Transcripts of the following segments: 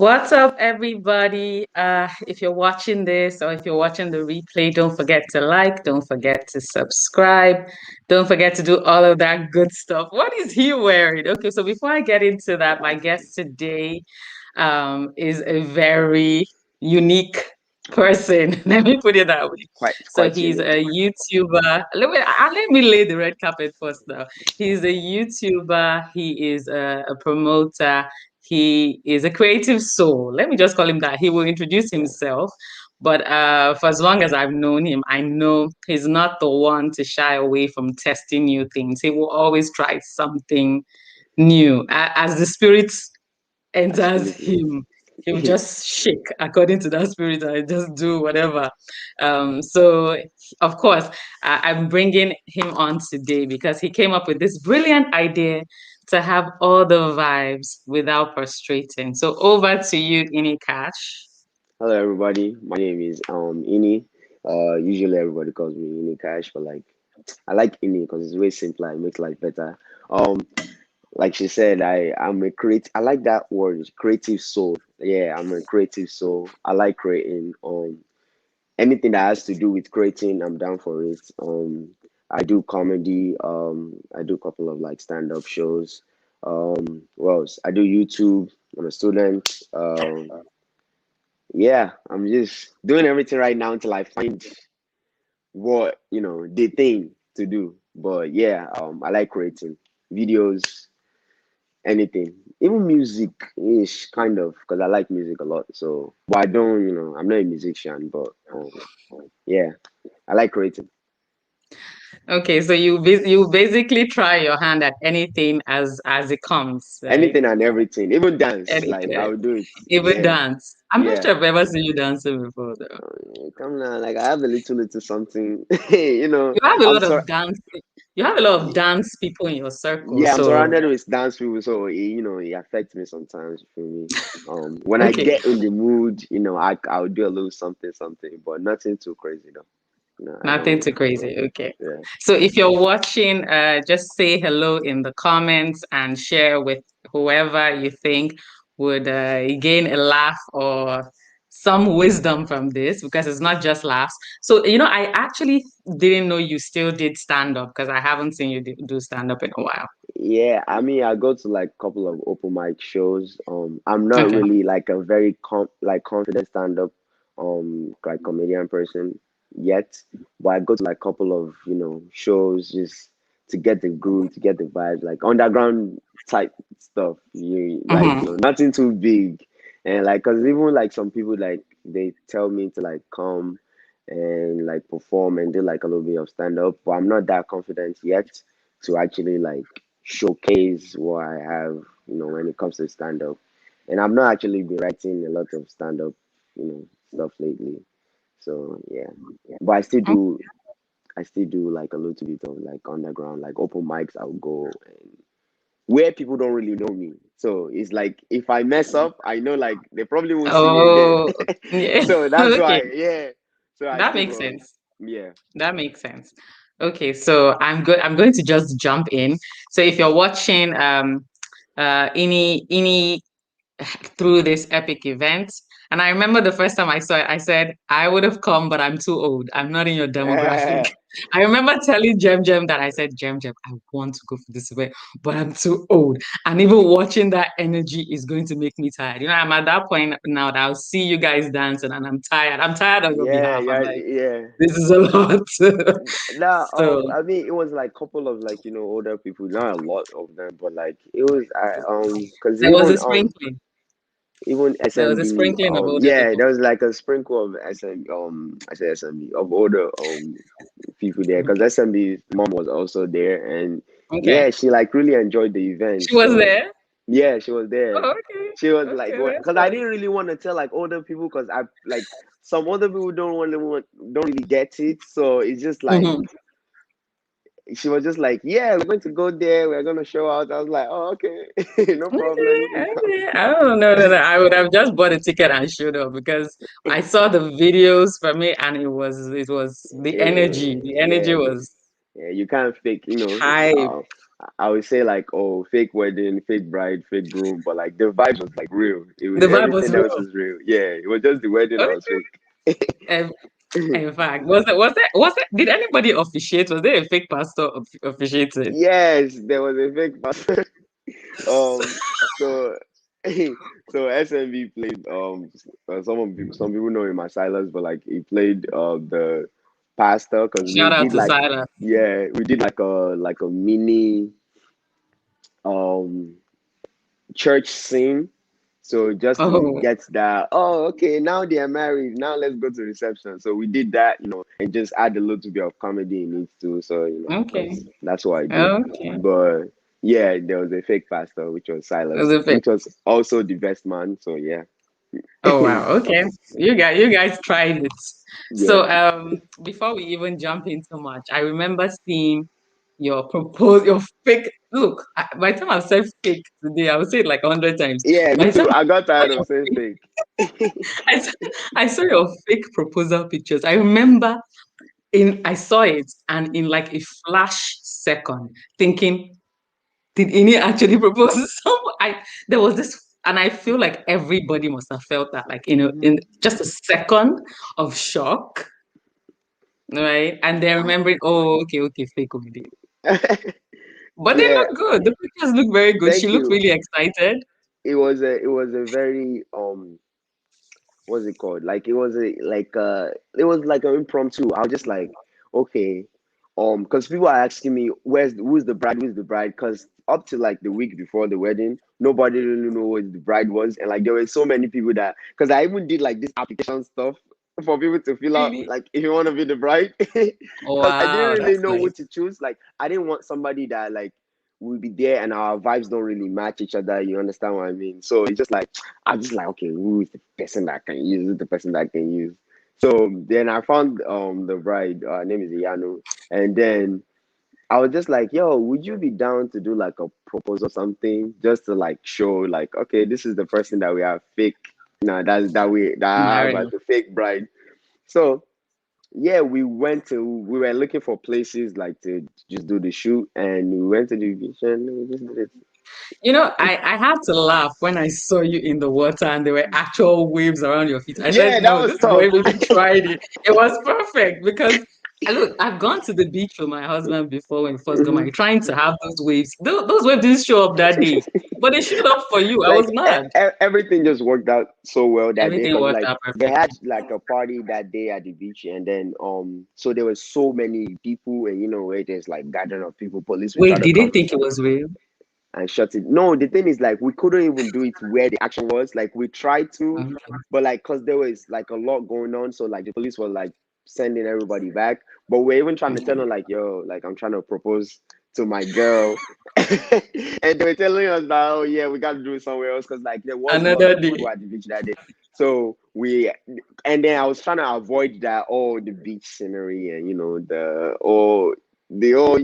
What's up, everybody? If you're watching this or if you're watching the replay, don't forget to like, don't forget to subscribe, don't forget to do all of that good stuff. What is he wearing? Okay, so before I get into that, my guest today is a very unique person. Let me put it that way. So Quite he's unique. a YouTuber. Let me lay the red carpet first now. He's a YouTuber. He is a promoter. He is a creative soul. Let me just call him that. He will introduce Yeah. himself. But for as long as I've known him, I know he's not the one to shy away from testing new things. He will always try something new. As the spirit enters Absolutely. him, he will just shake according to that spirit and just do whatever. So, of course, I'm bringing him on today because he came up with this brilliant idea to have all the vibes without frustrating. So, over to you, Ini Cash. Hello, everybody. My name is Ini. Usually everybody calls me Ini Cash, but like I like Ini because it's way simpler. It makes life better. Um, like she said, I'm a create. I like that word, creative soul. Yeah, I'm a creative soul. I like creating. Anything that has to do with creating, I'm down for it. I do comedy. I do a couple of like stand-up shows. What else? I do YouTube. I'm a student. Yeah, I'm just doing everything right now until I find what, the thing to do. But yeah, I like creating videos, anything, even music ish kind of, because I like music a lot. So, but I don't, I'm not a musician, but yeah, I like creating Okay, so you basically try your hand at anything as it comes, right? anything and everything, even dance. Like I Anything, would do it. even Yeah, dance. I'm not yeah. sure I've ever seen you dancing before, though. Come now, like I have a little something. You have a I'm lot sorry. of dance. You have a lot of dance people in your circle. Yeah, I'm So surrounded with dance people, so it affects me sometimes. You feel me? When I okay, get in the mood, I'll do a little something, but nothing too crazy though. No, I nothing don't. too crazy. Okay. Yeah, So if you're watching, just say hello in the comments and share with whoever you think would gain a laugh or some wisdom from this because it's not just laughs. So, I actually didn't know you still did stand up because I haven't seen you do stand up in a while. yeah. I mean, I go to like a couple of open mic shows. I'm not Okay. really like a very confident stand up like comedian person yet, but I go to like a couple of shows just to get the groove, to get the vibes, like underground type stuff. You like Hmm. nothing too big, and like cause even like some people like they tell me to like come and like perform and do like a little bit of stand up, but I'm not that confident yet to actually like showcase what I have, when it comes to stand up. And I've not actually been writing a lot of stand up, stuff lately. So yeah, but I still do like a little bit of like underground, like open mics. I'll go and where people don't really know me. So it's like if I mess up, I know like they probably won't see me again. Oh, yeah. So that's Okay. why, yeah. So I That still makes go, sense. yeah. That makes sense. Okay, so I'm going to just jump in. So if you're watching any through this epic event. And I remember the first time I saw it, I said, I would have come, but I'm too old. I'm not in your demographic. I remember telling Jem that I said, Jem, I want to go for this event, but I'm too old. And even watching that energy is going to make me tired. I'm at that point now that I'll see you guys dancing and I'm tired. I'm tired on your Yeah, behalf. I'm yeah, like, yeah. this is a lot. Nah, So I mean, it was like couple of like older people, not a lot of them, but like it was because there was a sprinkling. even There was a SMB, sprinkling of older yeah, people. there was like a sprinkle of I say SMB of older people there because SMB's mom was also there, and Okay. yeah, she like really enjoyed the event, She was so there. yeah, she was there. Oh, okay. She was like, Okay, that's because I nice. didn't really want to tell like older people because I like some other people don't really get it, so it's just like Mhm. she was just like, yeah, we're going to go there, we're going to show out. I was like, oh, okay, no problem, Okay, you can come. okay. I don't know. No, no. I would have just bought a ticket and showed up because I saw the videos from it and it was the Yeah, energy. The energy yeah, was yeah, you can't fake, high. I would say like, oh, fake wedding, fake bride, fake groom, but like the vibes was like real. It was The vibe was everything else real. was real. Yeah, it was just the wedding that was Okay. fake. In fact, was it, did anybody officiate? Was there a fake pastor officiating? Yes, there was a fake pastor. So so SMB played some people know him as Silas, but like he played the pastor because we Shout out did to like, Silas. yeah, we did like a mini um church scene. So just to Oh, get that, oh, okay, now they are married. Now let's go to reception. So we did that, and just add a little bit of comedy in it too. So okay. that's what I did. Okay. But yeah, there was a fake pastor, which was Was Silas, it fake? which was also the best man. So yeah, Oh wow. Okay. You guys tried it. yeah, So before we even jump into much, I remember seeing your fake look. By the time I've said fake today, I would say it like 100 times. yeah. Me By the time too. I got I tired saw of saying your fake. I saw, I saw your fake proposal pictures. I remember I saw it and in like a flash second, thinking, did Ini actually propose to someone? There was this, and I feel like everybody must have felt that, like in just a second of shock, right? And then remembering, oh, okay, okay, fake comedy. But they Yeah, look good. The pictures look very good. She thank looked you. really excited. It was a very what's it called? Like it was like an impromptu. I was just like, okay, because people are asking me who's the bride? Because up to like the week before the wedding, nobody really knew what the bride was, and like there were so many people that because I even did like this application stuff for people to fill out, Really? like if you want to be the bride, because I didn't Wow, really that's know who nice. to choose. Like I didn't want somebody that like will be there and our vibes don't really match each other. You understand what I mean? So it's just like I'm just like, okay, who is the person that I can use? Who's the person that I can use? So then I found the bride. Her name is Iyanu, and then I was just like, yo, would you be down to do like a proposal or something just to like show like, okay, this is the person that we have fake. That I have as Marrying. a fake bride. So yeah, we were looking for places like to just do the shoot, and we went to the beach and we just did I had to laugh when I saw you in the water and there were actual waves around your feet. I it. said, Yeah, that no, was this boy tough. really tried it. It was perfect because look, I've gone to the beach with my husband before when we first got married, trying to have those waves. Those waves didn't show up that day, but they showed up for you. I was Like mad. everything just worked out so well that day Everything because worked like out they perfect. had like a party that day at the beach, and then so there was so many people, and it is like gathering of people. Police will try Wait, to did they come think it was real? and shut it. No, the thing is like we couldn't even do it where the action was. Like we tried to, Okay. but like cause there was like a lot going on, so like the police were like sending everybody back. But we're even trying to tell them like, yo, like I'm trying to propose to my girl, and they were telling us that, oh yeah, we got to do it somewhere else because like there was a lot Another of day. people at the beach that day. So and then I was trying to avoid that, oh, the beach scenery and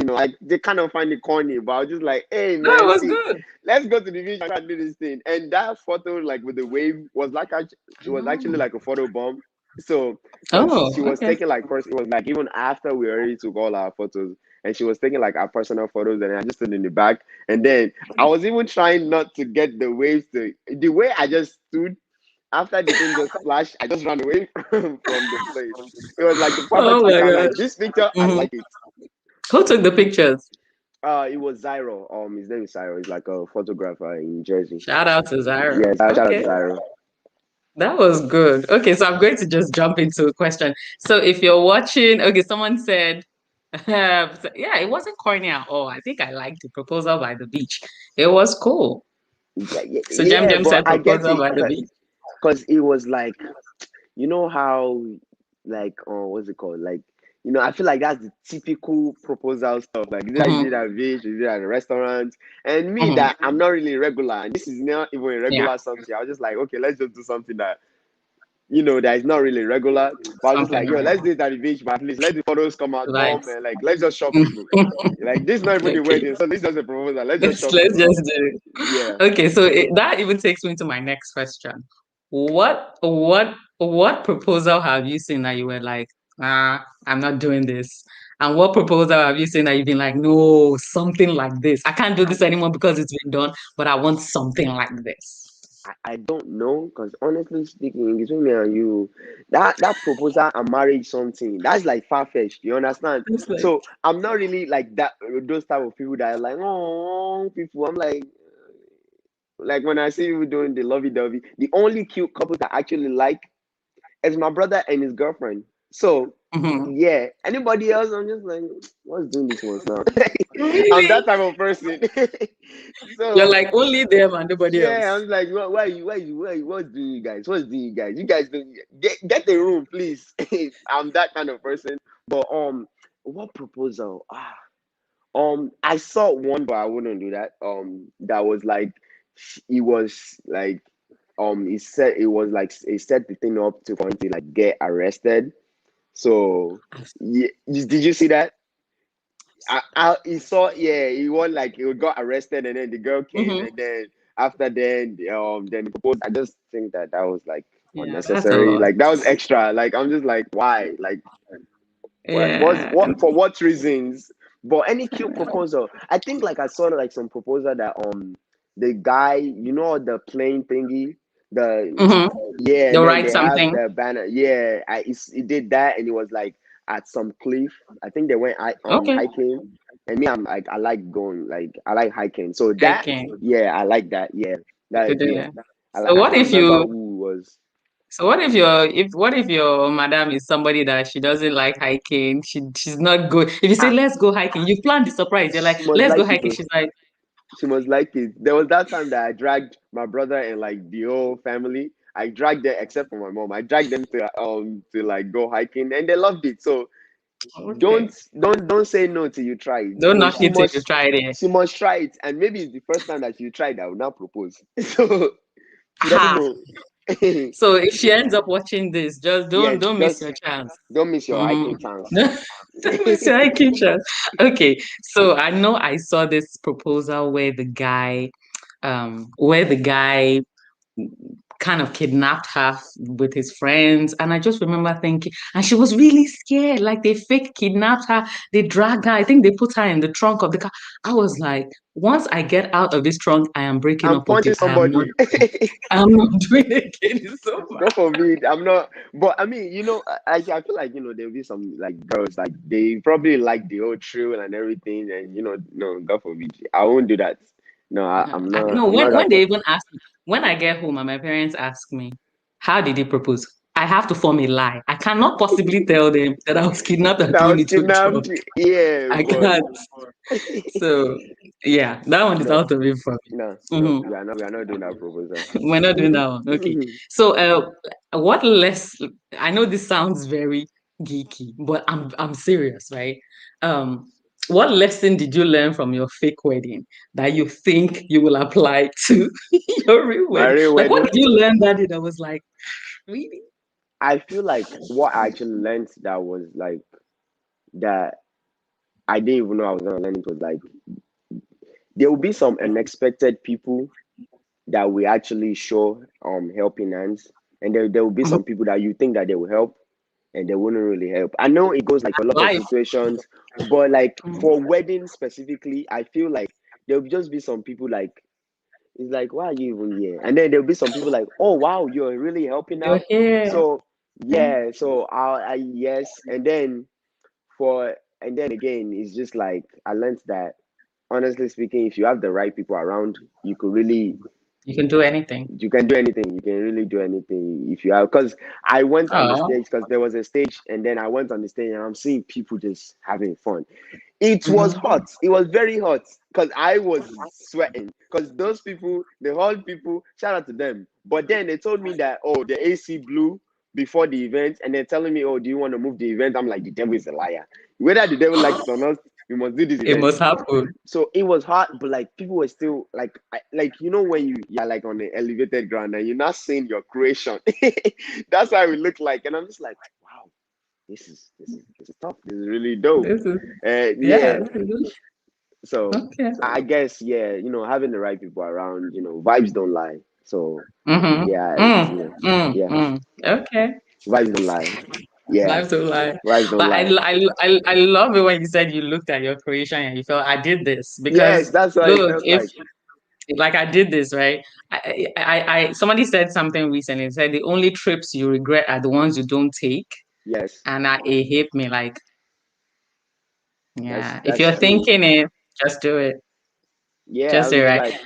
like they kind of find it corny, but I was just like, hey No, it man, was see, good. let's go to the beach and try to do this thing. And that photo, like with the wave, was like it was actually Oh, like a photo bomb. So, because oh, she was okay. taking like it was like even after we already took all our photos, and she was taking like our personal photos, and I just stood in the back. And then I was even trying not to get the waves to the way I just stood after the thing just splashed. I just ran away from the place. It was like the perfect Oh picture. my I'm gosh. like, this picture, I Mhm. like it. Who took the pictures? It was Zyro. His name is Zyro. He's like a photographer in Jersey. Shout out to Zyra. Yes, shout out to Okay. Zyro. That was good. Okay, so I'm going to just jump into a question. So if you're watching, okay, someone said, yeah, it wasn't corny at all. I think I liked the proposal by the beach. It was cool. Yeah, yeah, So Jem yeah, Jem but said I get proposal it by the beach. because it was like, how, like, what's it called? Like, I feel like that's the typical proposal stuff. Like, is it Hmm. at a beach? Is it at a restaurant? And me, Hmm. that I'm not really regular, and this is not even a Yeah, regular something. I was just like, okay, let's just do something that that is not really regular. But I was just something like, yo, like let's do it at the beach, but at least let the photos come out bomb vibes. and like let's just shock people. Like this is not even the Okay, wedding, so this is just a proposal. Let's just shock let's people. just do it. Yeah. Okay, so that even takes me to my next question. What proposal have you seen that you were like, I'm not doing this? And what proposal have you seen that you've been like, no, something like this? I can't do this anymore because it's been done, but I want something like this. I don't know, because honestly speaking, between me and you, that proposal and marriage something that's like far fetched. You understand? It's like, So I'm not really like that. Those type of people that are like, oh, people. I'm like when I see you doing the lovey dovey, the only cute couples that I actually like is my brother and his girlfriend. So mhm. yeah, anybody else, I'm just like, what's doing this once now? I'm Really? that type of person. You're So like only them and nobody yeah, else. I'm like, what do you guys? What's doing you guys? You guys don't get the room, please. I'm that kind of person. But what proposal? I saw one, but I wouldn't do that. That was like, it was like, he said it was like he set the thing up to for him to like get arrested. So yeah, did you see that? He saw, yeah, he won like he got arrested, and then the girl came, Hmm. and then after then he proposed. I just think that was like Yeah, that's a unnecessary. lot. Like that was extra. Like I'm just like, why? Like Yeah. what for what reasons? But any cute proposal, I think like I saw like some proposal that the guy, the plane thingy, the Hmm. yeah, and They'll then write they have something. the banner. Yeah, he did that, and it was like at some cliff. I think they went Okay. hiking, and me, I'm like, I like going, like I like hiking. So I that, can. yeah, I like that. Yeah, To that do yeah. that. I So what can't if remember you who it was. so what if your madam is somebody that she doesn't like hiking? She's not good. If you say Ah, let's go hiking, you plan the surprise. You're like, she must let's go like it hiking. though. She's like, She must like it. There was that time that I dragged my brother and like the whole family. I dragged them except for my mom. I dragged them to like go hiking, and they loved it. So okay. don't say no till you try it. Don't So knock it till you try it. she must try it, and maybe it's the first time that she tried. I will not propose. So she doesn't Ha. know. So if she ends up watching this, just Yeah, don't miss just your chance. don't miss your Hmm. hiking chance. Don't miss your hiking chance. Okay. So I know I saw this proposal where the guy kind of kidnapped her with his friends. And I just remember thinking, and she was really scared. Like they fake kidnapped her, they dragged her. I think they put her in the trunk of the car. I was like, once I get out of this trunk, I am breaking I'm up with punching this. I am not somebody. I'm not doing it again. It's so God bad. forbid, I'm not. But I mean, I feel like there'll be some like girls like they probably like the old thrill and everything, and no, God forbid, I won't do that. No, I'm not. No, I'm not when that they person. even ask me, when I get home and my parents ask me, how did he propose? I have to form a lie. I cannot possibly tell them that I was kidnapped and That thrown was into a trunk. kidnapped. Yeah, I but can't. So yeah, that one is no, out of it for me. no, Mhm. we are not doing that proposal. We're not doing that one. Okay. So what less I know this sounds very geeky, but I'm serious, right? Um what lesson did you learn from your fake wedding that you think you will apply to your real My wedding? real Like what wedding. did you learn that day that was like, really? I feel like what I actually learned that was like that I didn't even know I was gonna learn it was like there will be some unexpected people that we actually show helping hands, and there will be Mhm. some people that you think that they will help and they wouldn't really help. I know it goes like for a lot of Life. situations, but like Mhm. for weddings specifically, I feel like there will just be some people like it's like, why are you even here? And then there'll be some people like, oh wow, you're really helping You're out. here. So yeah, so I yes, and then again, it's just like I learned that honestly speaking, if you have the right people around, you could really You can do anything. you can do anything. You can really do anything if you have. Because I went on the Oh. stage because there was a stage, and then I went on the stage and I'm seeing people just having fun. It was Hmm. hot. It was very hot because I was sweating. Because those people, the whole people, shout out to them. But then they told me that the AC blew before the event, and they're telling me, oh, do you want to move the event? I'm like, the devil is a liar. Whether the devil likes it or not, we must do this It event. must happen. So it was hot, but like people were still like, like when you're like on the elevated ground and you're not seeing your creation. That's how it looked like, and I'm just like, wow, this is tough. This is really dope. This is Yeah. yeah. This is, So okay. I guess yeah, having the right people around, vibes don't lie. So Mm-hmm. yeah, Mm, mm, yeah, mm. Okay. vibes don't lie. Yeah, Life don't lie. wives don't But lie. I love it when you said you looked at your Croatian and you felt I did this Yes, because that's what it look, felt if like. like I did this, right? Somebody said something recently. It said the only trips you regret are the ones you don't take, Yes, and it hit me like, that's yeah, if that's you're true. thinking it, just do it. Yeah, I Just was do it just right. like,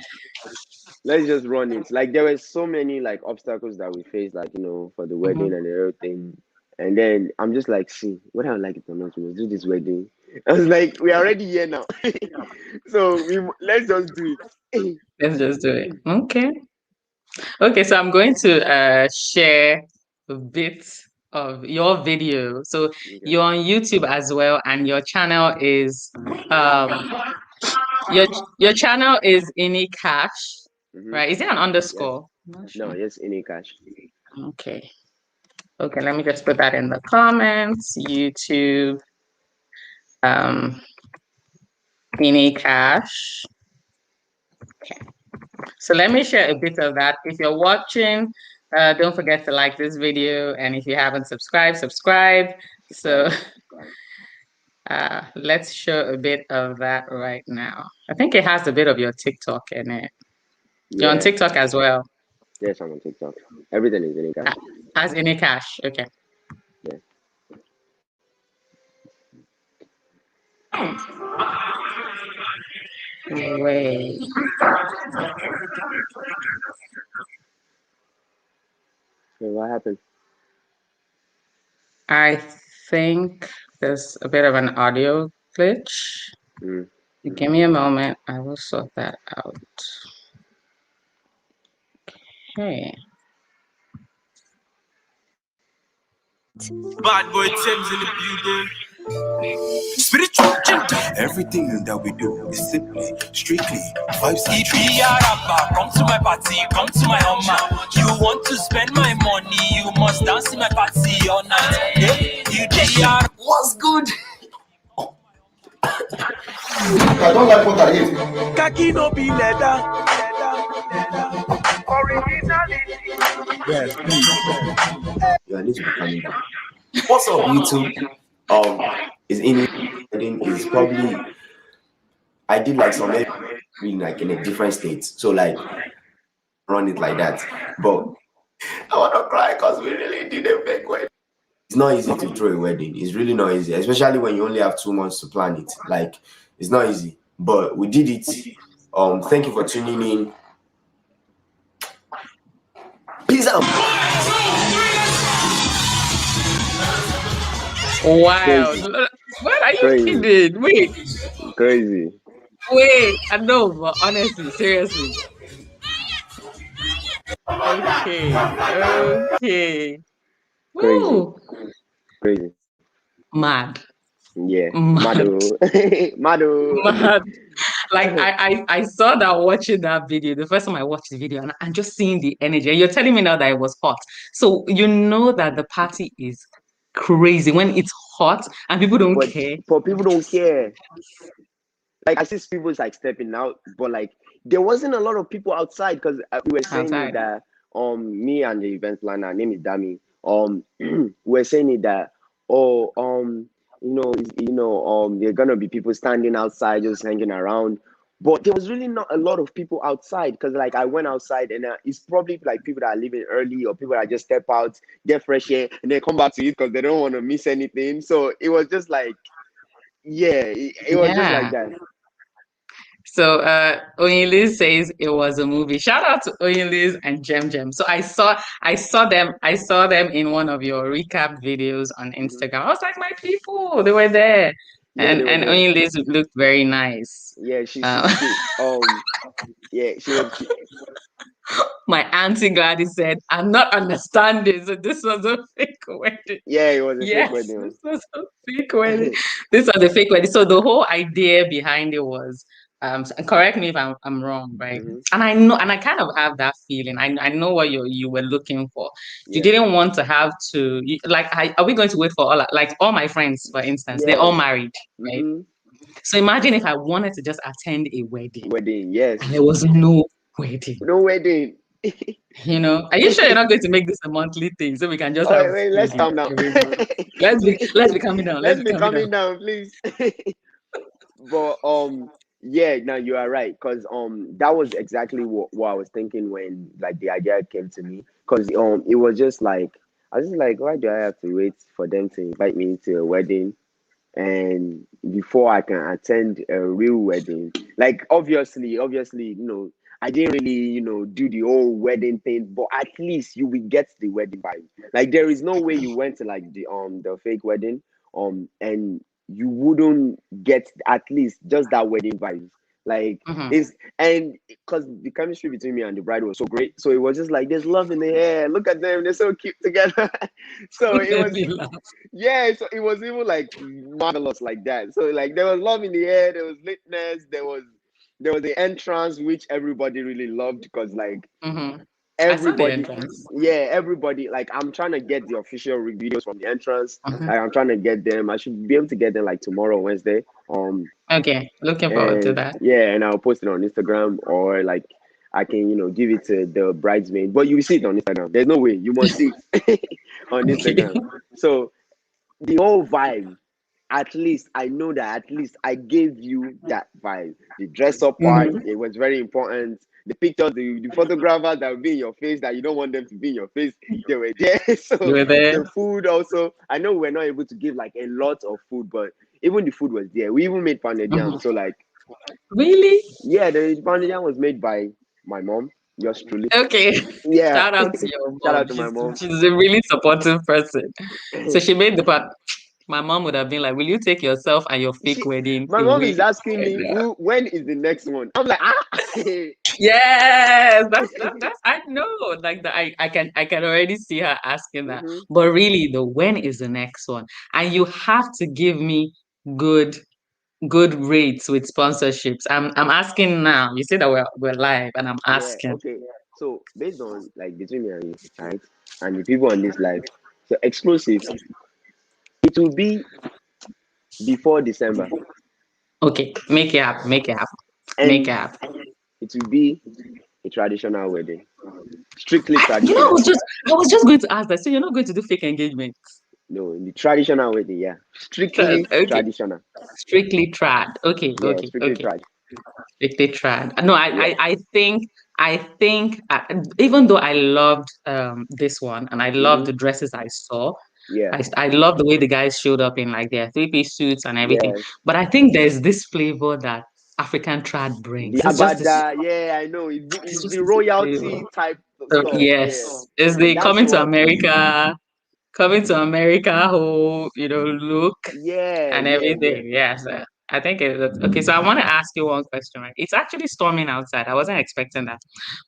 let's just run it. Like there were so many like obstacles that we faced, like for the Mhm. wedding and everything. And then I'm just like, see, whether I like it or not, we must do this wedding. I was like, we're already here now, so let's just do it. Let's just do it. Okay. Okay, so I'm going to share a bit of your video. So Okay. you're on YouTube as well, and your channel is um your your channel is Ini Cash, Mm-hmm. right? Is it an Yes. underscore? I'm not No. sure. Yes. In cash. Okay. Okay, let me just put that in the comments. YouTube Ini Cash. So let me share a bit of that. If you're watching, don't forget to like this video, and if you haven't subscribed, subscribe. So Subscribe. let's show a bit of that right now. I think it has a bit of your TikTok in it. You're on Yeah. TikTok as well Yes. I'm on TikTok. Everything is in uh, cash. as Ini Cash. Okay. Yeah. Wait. So what happened? I think there's a bit of an audio glitch. Mm. Give me a moment. I will sort that out. Okay. Bad boy Tim's in the building. Spiritual ginger. Everything that we do is simply, strictly vibes and dreams. Come to my party, come to my home. You want to spend my money, you must dance in my party all night. Yeah, what's good? I don't like what I eat. Kaki no be leather. Yes, please. Yeah, I need to be calming down. What's up, YouTube? Is in wedding is probably I did like some really like in a different state, so like run it like that. But I wanna cry because we really did a fake wedding. It's not easy to throw a wedding. It's really not easy, especially when you only have 2 months to plan it. Like it's not easy, but we did it. Thank you for tuning in. Peace out. Wow. Crazy. What are you Crazy. kidding? Crazy. Wait. I know, but honestly, seriously. Okay. Okay. Crazy. Woo. Crazy. Mad. Yeah. Mad. Mado. Mado. Mad. Like I saw that watching that video. The first time I watched the video and just seeing the energy. And you're telling me now that it was hot. So you know that the party is crazy when it's hot and people don't care. But people don't care. Like I see people's like stepping out, but like there wasn't a lot of people outside because we were saying it Outside. that me and the event planner, her name is Dami, we were saying it that oh there are gonna be people standing outside just hanging around, but there was really not a lot of people outside because like I went outside and it's probably like people that are leaving early or people that just step out, get fresh air, and then come back to it because they don't want to miss anything. So it was just like yeah, it was just like Yeah. that. So Oyinliz says it was a movie. Shout out to Oyinliz and Jem Jem. So I saw them in one of your recap videos on Mhm. Instagram. I was like, my people, they were there. Yeah, they were And there. Oyinliz looked very nice. Yeah, Uh, yeah, she my auntie Gladys said, I'm not understanding. So this was a fake wedding. yeah, it was a fake Yes, wedding. this was a fake wedding. This was a fake wedding. So the whole idea behind it was, and correct me if I'm wrong, right? Hmm. And I know, and I kind of have that feeling. I know what you were looking for. You Yeah. didn't want to have to are we going to wait for all my friends, for instance, they're all Yes. married, right? Hmm. So imagine if I wanted to just attend a wedding Wedding, and there yes. was no wedding. No wedding. Are you sure you're not going to make this a monthly thing so we can just Oh, have wait, let's wedding calm down. every month? Let's be coming down. Let's Let's be be coming down. coming down, please. But yeah, now you are right, because that was exactly what I was thinking when like the idea came to me. Because it was just like, I was just like, why do I have to wait for them to invite me to a wedding, and before I can attend a real wedding? Like, obviously, I didn't really, do the whole wedding thing, but at least you will get the wedding vibe. Like, there is no way you went to like the fake wedding and you wouldn't get at least just that wedding vibes. Like, Mm-hmm. is and because the chemistry between me and the bride was so great, so it was just like there's love in the air. Look at them, they're so cute together. So Don't it let was, me laugh. yeah, so it was even like marvelous like that. So like there was love in the air, there was litness, there was the entrance which everybody really loved, because like Mm-hmm. I saw the everybody, entrance. yeah, everybody, like I'm trying to get the official videos from the entrance. Mm-hmm. Like I'm trying to get them. I should be able to get them like tomorrow, Wednesday. Okay, looking forward to And that. yeah, and I'll post it on Instagram, or like I can, give it to the bridesmaid. But you will see it on Instagram. There's no way, you must see it on Okay. Instagram. So the whole vibe, at least I know that at least I gave you that vibe. The dress up part, Mm-hmm. it was very important. The pictures, the photographers that will be in your face that you don't want them to be in your face, they were there. You So were there. the food also, I know we're not able to give like a lot of food, but even the food was there. We even made pounded Mm-hmm. yam. So like, Really? yeah, the pounded yam was made by my mom, yours truly. Okay. Yeah, Shout out to your shout mom. out to my She's mom. she's a really supportive person. So she made the part. My mom would have been like, "Will you take yourself and your fake She, wedding my mom away?" is asking And, me, when is the next one? I'm like, ah. yes, that's I know. Like that, I can already see her asking that. Hmm. But really, the when is the next one? And you have to give me good good rates with sponsorships. I'm asking now. You say that we're live, and I'm Yeah, asking. okay. So based on like between me and you, right, and the people on this live, so exclusive, it will be before December, Okay, make it happen. Make it happen. Make it and happen. it will be a traditional wedding, strictly I traditional. was just going to ask that. So you're not going to do fake engagements? No, in the traditional wedding, yeah, strictly Okay, traditional. strictly trad. Okay, Yeah, okay, strictly okay. trad. Strictly trad. No, Yeah. I think even though I loved this one and I loved Mm-hmm. the dresses I saw, Yeah. I love the way the guys showed up in like their three-piece suits and everything. Yes. But I think there's this flavor that African trad The brings. Agbada, yeah, I know. It's It's just the this flavor. royalty type of So stuff. yes, Yeah. is And the that's what, coming to America whole, look yeah, and yeah, yeah. everything. Yes. I think okay. So I want to ask you one question, right? It's actually storming outside. I wasn't expecting that.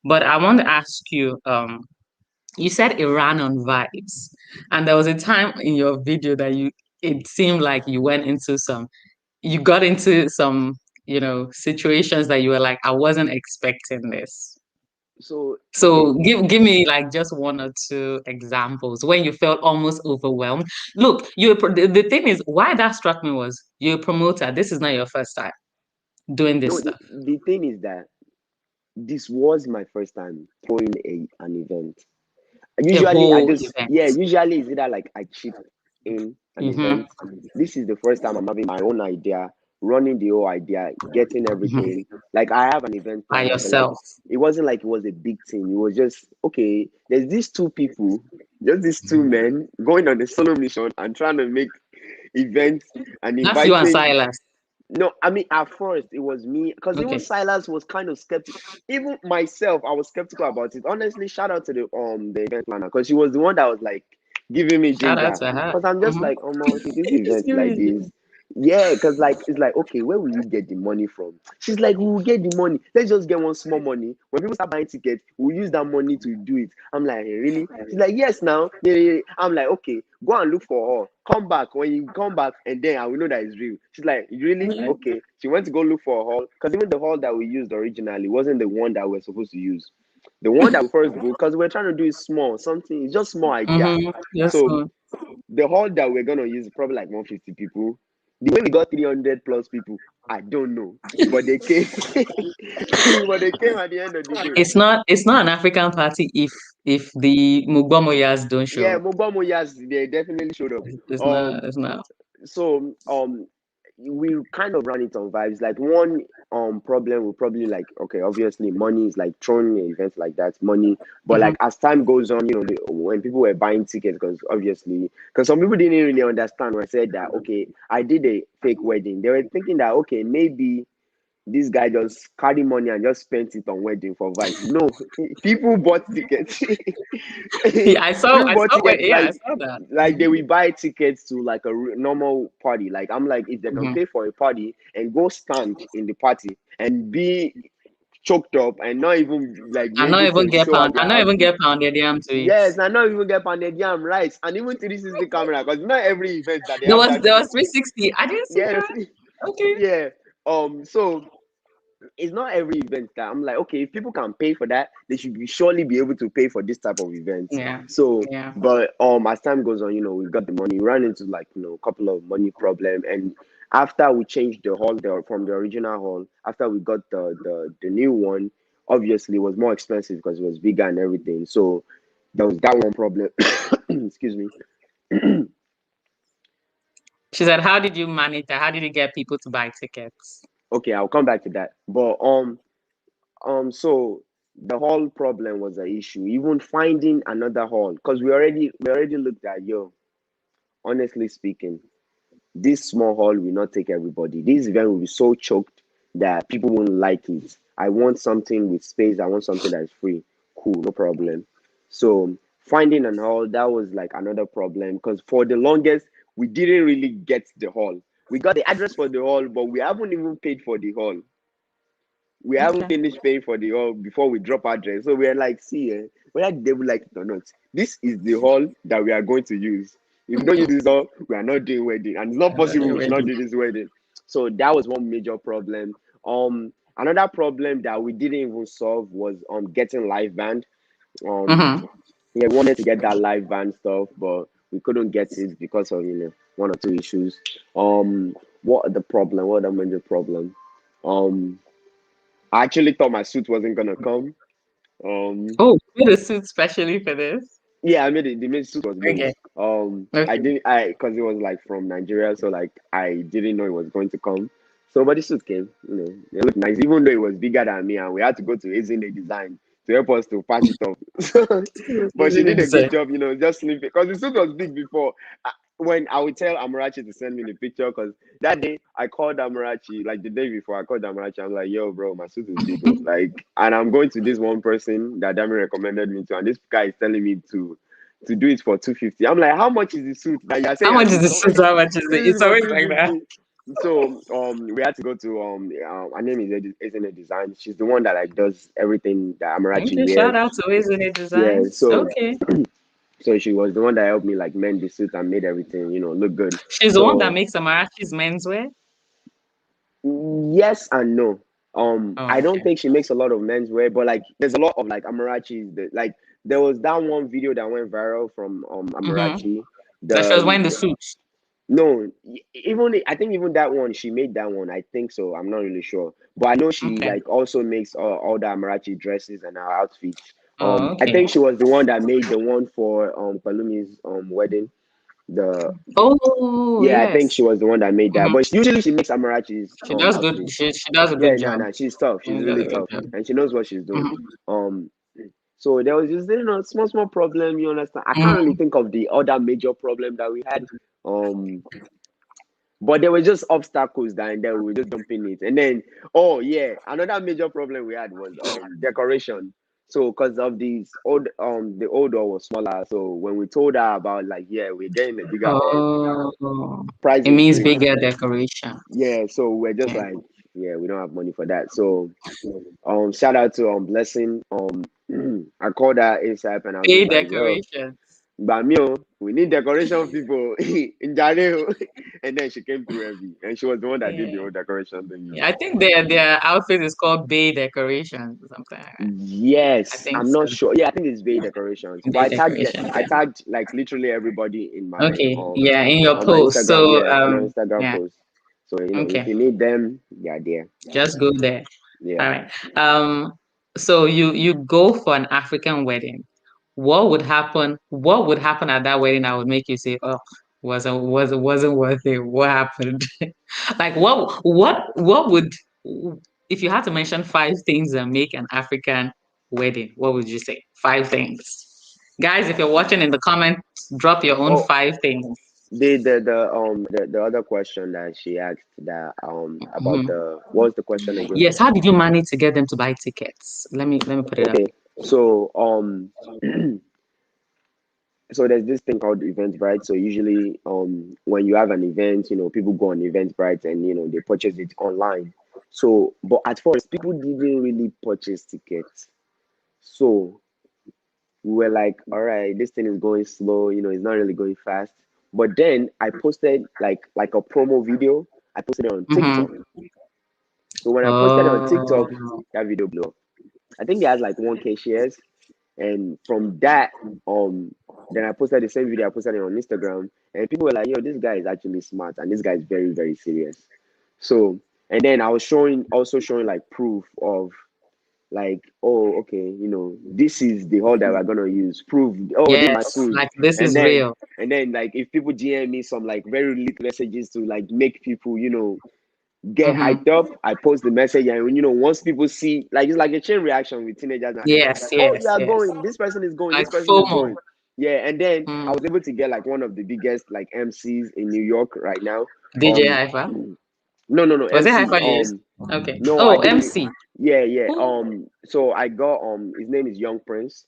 But I want to ask you, you said Iran on vibes. And there was a time in your video that it seemed like you got into some, situations that you were like, I wasn't expecting this. So So give me like just one or two examples when you felt almost overwhelmed. Look, the thing is why that struck me was you're a promoter. This is not your first time doing this no, stuff. the thing is that this was my first time throwing an event. A Usually, I whole just, yeah, event. usually it's either like I chip in an Hmm. event. This is the first time I'm having my own idea, running the whole idea, getting Hmm. everything. Like I have an event By planner, but like yourself. it wasn't like it was a big thing. It was just okay. There's these two people, just these two men going on a solo mission and trying to make events and That's you and inviting. Silas. No, I mean at first it was me, because even Okay. Silas was kind of skeptical. Even myself, I was skeptical about it. Honestly, shout out to the event planner, because she was the one that was like giving me Shout out ginger. to her. Because I'm just Hmm. like, oh man, if you do Just events give like me. this, yeah, because like it's like okay, where will you get the money from? She's like, we will get the money. Let's just get one small money. When people start buying tickets, we'll use that money to do it. I'm like, really? She's like, yes, now. Yeah, yeah, yeah. I'm like, okay, go and look for her. Come back. When you come back, and then I will know that it's real. She's like, really? Okay. She went to go look for a hall, because even the hall that we used originally wasn't the one that we're supposed to use. The one that we first booked, because we're trying to do is small, something, it's just small idea. Mm-hmm. Yes. So the hall that we're gonna use is probably like 150 people. The way we got 300 plus people. I don't know, but they came. But they came at the end of the day. It's not an African party if the Mugbomoyas don't show Yeah, up. Mobile yes, they definitely showed up. It's not. Um, It's not. so we kind of ran it on vibes. Like one problem will probably like okay, obviously money is like throwing events like that, money. But Mhm. like as time goes on, when people were buying tickets, because some people didn't really understand when I said that okay, I did a fake wedding. They were thinking that okay, maybe this guy just carry money and just spent it on wedding for vibes. No, people bought tickets. Yeah, I saw. People I bought saw. Wait, tickets yeah, I saw that. like they will buy tickets to like a normal party. Like I'm like, if they can Mhm. pay for a party and go stand in the party and be choked up and not even like be I'm not able even to get show pound. out their I'm not even outfit. get pounded yam to it. Yes, and not even get pounded yam rice and even 360 camera because not every event that they There have was that there thing. was 360. I didn't see Yes, that. Okay. yeah. So it's not every event that I'm like, okay, if people can pay for that, they should surely be able to pay for this type of events. Yeah. So, Yeah. but as time goes on, we've got the money, we ran into like a couple of money problem, and after we changed the hall from the original hall, after we got the new one, obviously it was more expensive because it was bigger and everything. So there was that one problem. Excuse me. She said, "How did you manage that? How did you get people to buy tickets?" Okay, I'll come back to that. But so the hall problem was an issue. Even finding another hall, because we already looked at honestly speaking, this small hall will not take everybody. This event will be so choked that people won't like it. I want something with space, I want something that is free. Cool, no problem. So finding an hall, that was like another problem because for the longest we didn't really get the hall. We got the address for the hall, but we haven't even paid for the hall. We haven't Okay. finished paying for the hall before we drop address. So we're like, see, whether they will like it or not, this is the hall that we are going to use. If we don't use this hall, we are not doing wedding, and it's not possible we should not do this wedding. So that was one major problem. Another problem that we didn't even solve was getting live band. Um, Mm-hmm. yeah, we wanted to get that live band stuff, but we couldn't get it because of one or two issues. What are the problem? What are the major problem? Um, I actually thought my suit wasn't gonna come. Um, Oh, you made a suit specially for this. yeah, I made it. The main suit was made. Okay. I Okay. didn't. Because it was like from Nigeria, so like I didn't know it was going to come. So, but the suit came. It looked nice, even though it was bigger than me, and we had to go to Ezine Design to help us to patch it up. But she did a good job, just slipping because the suit was big before. When I would tell Amarachi to send me the picture, because that day I called Amarachi, like the day before, I called Amarachi. I'm like, yo, bro, my suit is big, oh. Like, and I'm going to this one person that Dami recommended me to, and this guy is telling me to do it for 250. I'm like, how much is the suit that you're How saying much is the suit? How much is this it? is It's for always like that. 250? So we had to go to her name is in a design. She's the one that like does everything that Amarachi Okay. Shout wears. out to Isn't Yeah, Designs. so Okay. she was the one that helped me like mend the suit and made everything look good. She's the one that So makes Amarachi's menswear. yes and no. I Oh, don't okay. think she makes a lot of menswear, but like there's a lot of like Amarachi's that like there was that one video that went viral from Mm-hmm. Amarachi. That she was wearing The the suits. No, even I think even that one she made that one. I think so. I'm not really sure, but I know she Okay. like also makes all the Amarachi dresses and her outfits. Oh, I okay. think she was the one that made the one for Palumi's wedding. The Oh, Yeah, I think she yes. was the one that made that. Mm-hmm. But usually she makes Amarachi's She does good. outfits. She does a Yeah, good no, job. no, she's tough. She She's does really a good tough, job. and she knows what she's doing. Mm-hmm. Um, so there was just small problem. You understand? I can't really Mm-hmm. think of the other major problem that we had. Um, but there were just obstacles that, and then we were just jumping it. And then, oh yeah, another major problem we had was decoration. So because of these the old hall was smaller. So when we told her about like, yeah, we're getting a bigger hall, Oh, price it means increase. bigger decoration. Yeah, so we're just Yeah. like, yeah, we don't have money for that. So shout out to Blessing. I called her ASAP and I was Pay just like, yo, decorations. Bamio, we need decoration people in Jadeo. And then she came through heavy. And she was the one that did the Yeah. whole decoration Yeah, I thing. think their outfit is called Bay Decorations or something like that. I Yes, think I'm so. not sure. Yeah, I think it's Bay Decorations. But Bay Decorations. I Yeah. tagged like literally everybody in my Okay. Yeah, in your on my post. Instagram, So yeah, on my Instagram yeah. post. So if Okay. you need them, they're there. Just go there. Yeah. All right. So you go for an African wedding. What would happen? What would happen at that wedding that would make you say, "Oh, wasn't worth it"? What happened? Like what would, if you had to mention five things that make an African wedding, what would you say? Five things. Guys, if you're watching in the comments, drop your own Oh, five things. the other question that she asked, that about Mhm. the, what was the question again? Yes, how did you manage to get them to buy tickets? Let me put it up. Okay, so so there's this thing called Eventbrite. So usually, when you have an event, people go on Eventbrite and they purchase it online. So, but at first, people didn't really purchase tickets. So we were like, all right, this thing is going slow. It's not really going fast. But then I posted like a promo video. I posted it on TikTok. Mm-hmm. So when I posted it on TikTok, Oh, that video blew up. I think it has like 1K shares. And from that, then I posted the same video. I posted it on Instagram, and people were like, "Yo, this guy is actually smart, and this guy is very, very serious." So, and then I was also showing like proof of, like, oh, okay, this is the hall that we're gonna use. Proof. Oh, this is my yes, suit. like this And is then, real. like, if people DM me some like very lit messages to like make people, get Mm-hmm. hyped up. I post the message, and once people see, like, it's like a chain reaction with teenagers now. Yes, Like, oh, you yes, are yes. going. This person is going. Like This person is FOMO. going. Yeah, and then I Mm. was able to get like one of the biggest like MCs in New York right now. DJ Haifa. No, Was it MC. Haifa you used? Okay. No, I Oh, didn't. MC. Yeah, yeah. So I got his name is Young Prince.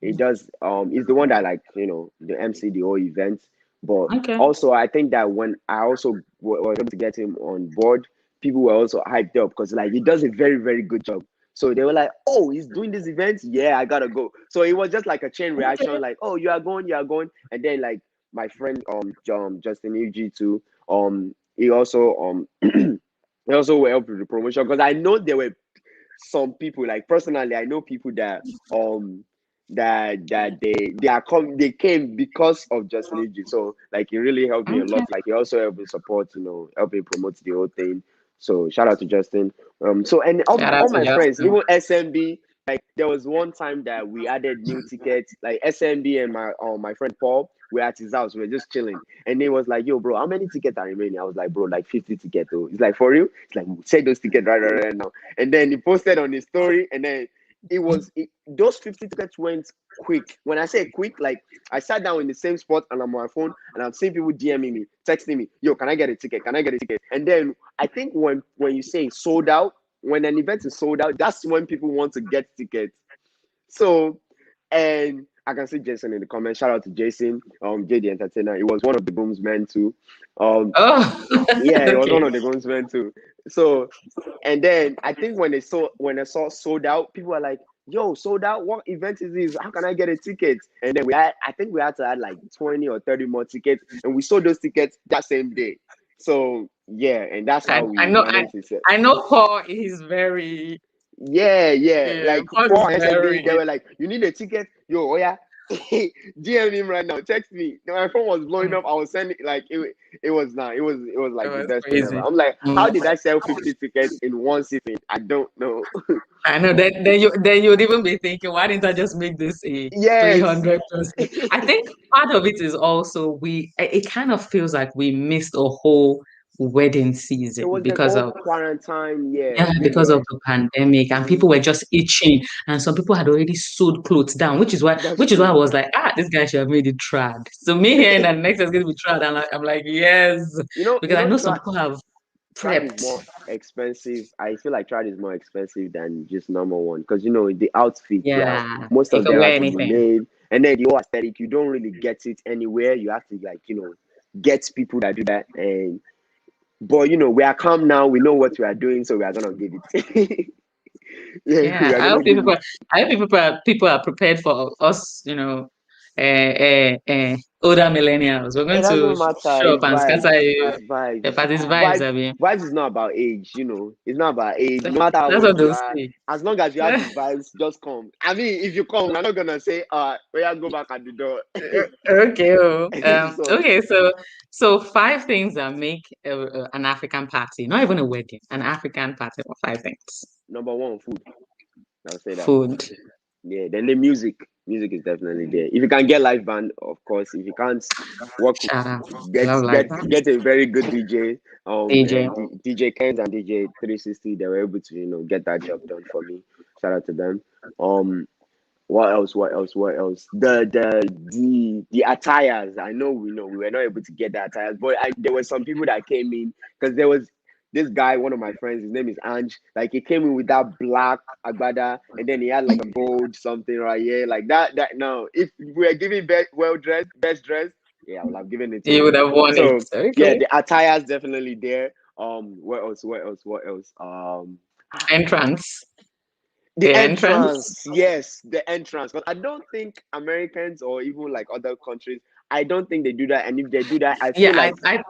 He does he's the one that, like, the MC the whole event. But Okay. also I think that when I also was able to get him on board, people were also hyped up because like he does a very, very good job. So they were like, "Oh, he's doing this event. Yeah, I gotta go." So it was just like a chain reaction, Okay. like, "Oh, you are going," and then like my friend Justin UG too. He also they also were helped with the promotion because I know there were some people, like, personally I know people that they came because of Justin Ag. So like he really helped me a lot. Okay. Like he also helped me support, help me promote the whole thing. So shout out to Justin. So, and Shout out all to my friends, Justin. even SMB, like there was one time that we added new tickets, like SMB and my friend Paul, we're at his house, we are just chilling. And he was like, "Yo, bro, how many tickets are remaining?" I was like, "Bro, like 50 tickets though." He's like, "For real?" It's like, "Say those tickets right now." And then he posted on his story, and then those 50 tickets went quick. When I say quick, like I sat down in the same spot and I'm on my phone and I'm seeing people DMing me, texting me, "Yo, can I get a ticket? Can I get a ticket?" And then I think when you say sold out, when an event is sold out, that's when people want to get tickets. So, and I can see Jason in the comments. Shout out to Jason, J the Entertainer. He was one of the groomsmen too. Um, Oh, yeah, he was okay. one of the groomsmen too. So, and then I think when they saw sold out, people were like, "Yo, sold out? What event is this? How can I get a ticket?" And then I think we had to add like 20 or 30 more tickets, and we sold those tickets that same day. So yeah, and that's how I we know managed to sell. I know Paul is very, Yeah, yeah. yeah, Like Paul Paul is and SMB, they very, were like, "You need a ticket? Yo, oh yeah." DM him right now. Text me. My phone was blowing mm, up. I was sending like it was now. It was it like the was best thing ever. crazy. I'm like, how Mm. did I sell 50 tickets in one sitting? I don't know. I know that then you'd even be thinking, why didn't I just make this a Yes. 300 person? I think part of it is also it kind of feels like we missed a whole wedding It season was the because whole of, quarantine. Yeah, yeah, because of yeah. the pandemic, and people were Hmm. just itching, and some people had already sewed clothes down, That's which is why I true. was like, this guy should have made it trad. So me hearing that next is going to be trad, I'm like, yes, You because I know, know some people have trad is prepped. more expensive. I feel like trad is more expensive than just normal one because the outfits, they are, Yeah, most you of can them wear have to be anything. made, and then the whole aesthetic, you don't really get it anywhere. You have to, like, get people that do that. And but we are calm now. We know what we are doing, so we are gonna give it. Yeah, we Yeah, are I hope gonna give people it. I hope people are prepared for us, older millennials. We're It going to doesn't matter. show up It's and vibes. scatter you. It's vibes. But it's vibes, Vibes. I mean. Vibes is not about age. It's not about age. No matter how That's old what you they'll are, say. as long as you have the vibes, just come. I mean, if you come, we're not gonna say, we are go back at the door. Okay. So Okay. So 5 things that make an African party, not even a wedding, an African party. Or 5 things. number one, food. I'll say that. Food. Yeah. Then the music. Music is definitely there. If you can get live band, of course. If you can't, work Shout out. get Love life. get get a very good DJ. DJ. DJ Kens and DJ 360. They were able to get that job done for me. Shout out to them. Um, what else? What else? What else? The attires. I know we were not able to get the attires, but there were some people that came in because there was this guy, one of my friends. His name is Ange. Like he came in with that black agbada, and then he had like a gold something right here, like that. That now, if we were giving best dressed, yeah, I would have given it to You him. would have won it. So yeah, Okay. the attires definitely there. What else? What else? What else? Entrance. The The entrance. entrance, yes, the entrance. But I don't think Americans or even like other countries, I don't think they do that. And if they do that, Yeah, I feel like I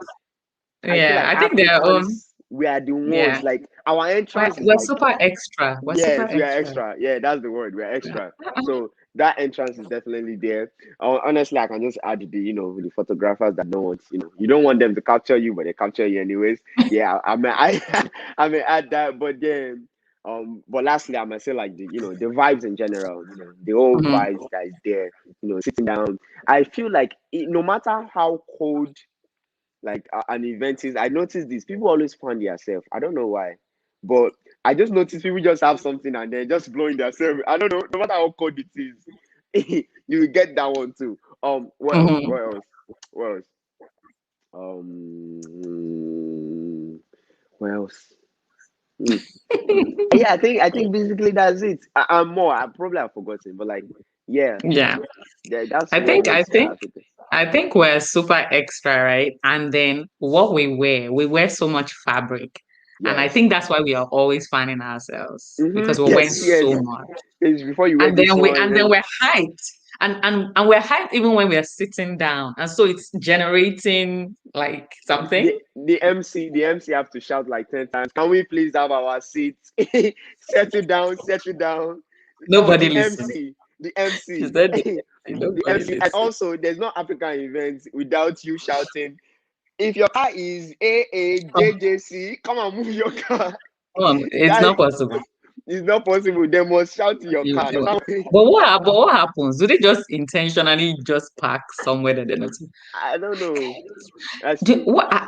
think their own. Africans, we are the Yeah. ones like our entrance is We're like, super extra. We're super yes, we are extra. extra. Yeah, that's the word. We are extra. So that entrance is definitely there. Honestly, I can just add the photographers that don't want you don't want them to capture you, but they capture you anyways. Yeah, I may add that, but then. But lastly, I must say like the vibes in general, the whole Mhm. vibes that is there, sitting down. I feel like no matter how cold like an event is, I notice this people always fan themselves. I don't know why, but I just notice people just have something and they're just blowing themselves. I don't know, no matter how cold it is, you will get that one too. What else? Mhm. What else? What else? Um, what else? Hmm. Yeah, I think basically that's it. I'm more. I probably have forgotten, but like, yeah, Yeah. that's I what think I makes think Africa. I think we're super extra, right? And then what we wear so much fabric. And I Yes. think that's why we are always finding ourselves because we're wearing Yes. Yes. so much. It's before you wear And this then we one, and then we're hyped. And we're hyped even when we're sitting down. And so it's generating like the something. the MC have to shout like 10 times. Can we please have our seats? Settle down. Settle down. Oh, Nobody the listens. MC. The MC. Is that The nobody MC. And listens. also, there's no African event without you shouting. If your car is AAJJC, come and move your car. Come on, it's That not possible. is not possible. They must shout to your You, car. they There's will- no but what happens? Do they just intentionally just park somewhere that they're not? I don't know. That's Do, true. what I,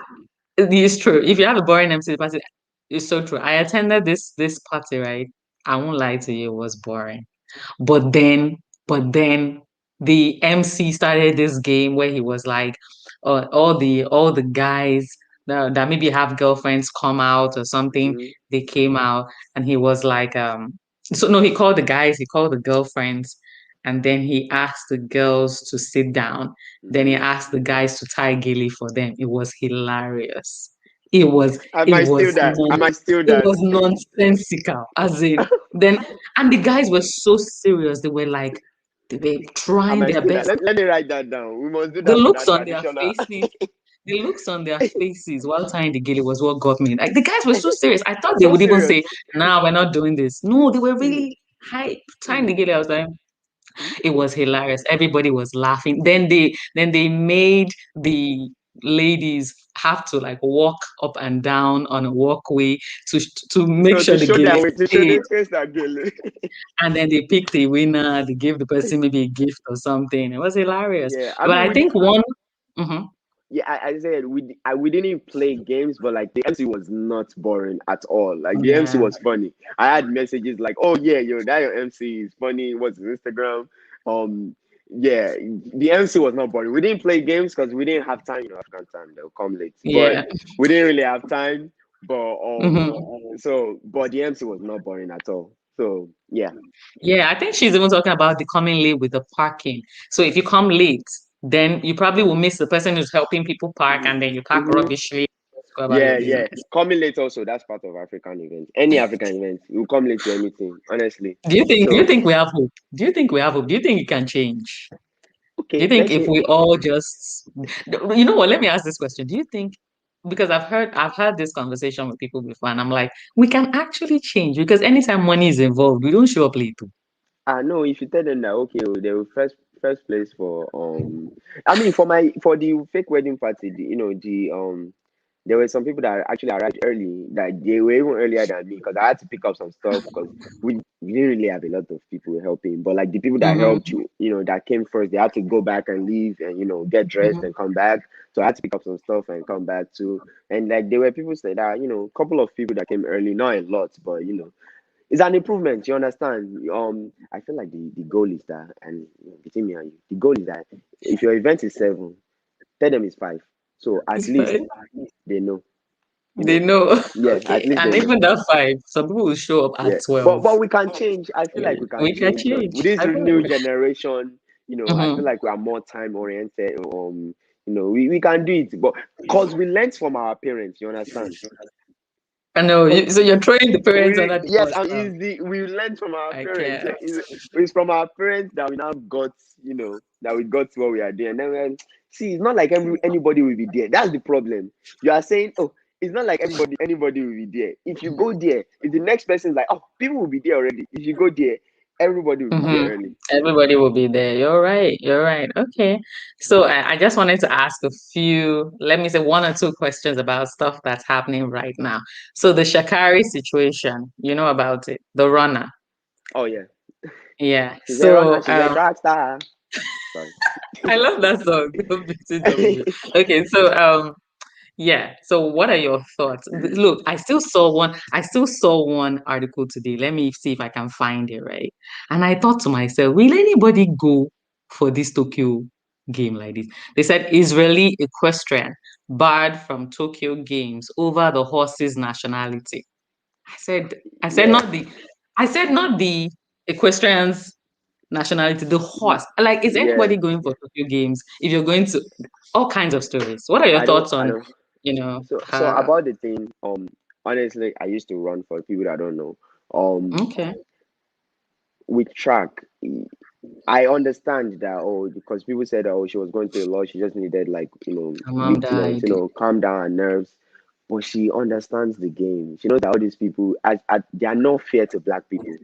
it's true. If you have a boring MC party, it's so true. I attended this party, right? I won't lie to you, it was boring. But then, but then the MC started this game where he was like, all the guys that maybe have girlfriends come out or something. Hmm. They came out, and he was like, so no, he called the guys, he called the girlfriends, and then he asked the girls to sit down. Then he Hmm. asked the guys to tie gilly for them. It was hilarious. It was I it might steal was that. I non, might steal it that. was nonsensical. As in, then and the guys were so serious. They were I trying might their steal that. best. Let me write that down. We must do The that for looks that on their traditional. faces, the looks on their faces while tying the gilly was what got me. Like the guys were so serious. I thought they So would even say, serious. "Nah, we're not doing this." No, they were Hmm. really hype tying Hmm. the gilly. I was like, it Okay. was hilarious. Everybody was laughing. Then they made the ladies have to like walk up and down on a walkway to make So sure to the show gilly their weight, to show stayed. the face that girl. And then they picked a winner. They gave the person maybe a gift or something. It was hilarious. Yeah, I But mean I think one. Mhm. yeah, I said we didn't play games, but like the MC was not boring at all. Like the MC Yeah. was funny. I had messages like, "Oh yeah, that your MC is funny. What's his Instagram?" Yeah, the MC was not boring. We didn't play games because we didn't have time. African time they'll come late, but Yeah. we didn't really have time. But Mhm. but the MC was not boring at all. So yeah. Yeah, I think she's even talking about the coming late with the parking. So if you come late, then you probably will miss the person who's helping people park, Mhm. and then you park Mhm. rubbishly, go about your Yeah, yeah. business. Coming late also, that's part of African events. Any African event, you come late to anything, honestly. Do you think? Do you So think we have hope? Do you think we have hope? Do you think it can change? Do you Okay, think let's if say we all just, you know what? Let me ask this question. Do you think, because I've had this conversation with people before, and I'm like, we can actually change because anytime money is involved, we don't show up late too. no, if you tell them that okay, oh, they will first place for I mean for the fake wedding party, the there were some people that actually arrived early, that they were even earlier than me because I had to pick up some stuff because we didn't really have a lot of people helping. But like the people that helped Mm-hmm, you, that came first, they had to go back and leave and get dressed mm-hmm. and come back. So I had to pick up some stuff and come back too. And like there were people say that, a couple of people that came early, not a lot, but it's an improvement. You understand? I feel like the goal is that, and between me and you, the goal is that if your event is 7, tell them it's 5. So at It's least fine. they know. You They know, know. yeah, at Okay. least And they know. even that 5, some people will show up at Yeah, 12. but we can change. I feel like we can We can change because with change. this I feel like new generation, I feel mm-hmm. like we are more time oriented. We can do it, but because we learned from our parents. You understand? I know. Because So you're throwing the parents we under the yes, bus now. we learned from our I parents. can't. It's from our parents that we now got, that we got to what we are doing. And then see, it's not like anybody will be there. That's the problem. You are saying, oh, it's not like anybody will be there. If you go there, if the next person is like, oh, people will be there already. If you go there, everybody will be there Mm-hmm. early. Everybody will be there. You're right. You're right. Okay. So I just wanted to ask a few, let me say 1 or 2 questions about stuff that's happening right now. So the Shakari situation, you know about it, the runner. Oh yeah, Yeah. she's a runner. So She's a track star. Sorry. I love that song. WCW. Okay. So yeah. So what are your thoughts? Look, I still saw one article today. Let me see if I can find it, right? And I thought to myself, will anybody go for this Tokyo game like this? They said Israeli equestrian barred from Tokyo Games over the horse's nationality. I said, I said Yeah, not the I said not the equestrian's nationality, the horse. Like, is yeah. anybody going for Tokyo Games if you're going to all kinds of stories? What are your thoughts I on, don't. So her? about the thing, honestly, I used to run, for people that don't know. Um, Okay. with track, I understand that, because people said, oh, she was going through a lot, she just needed like Her mom weakness, died. calm down her nerves. But she understands the game. She knows that all these people, they are not fair to black people.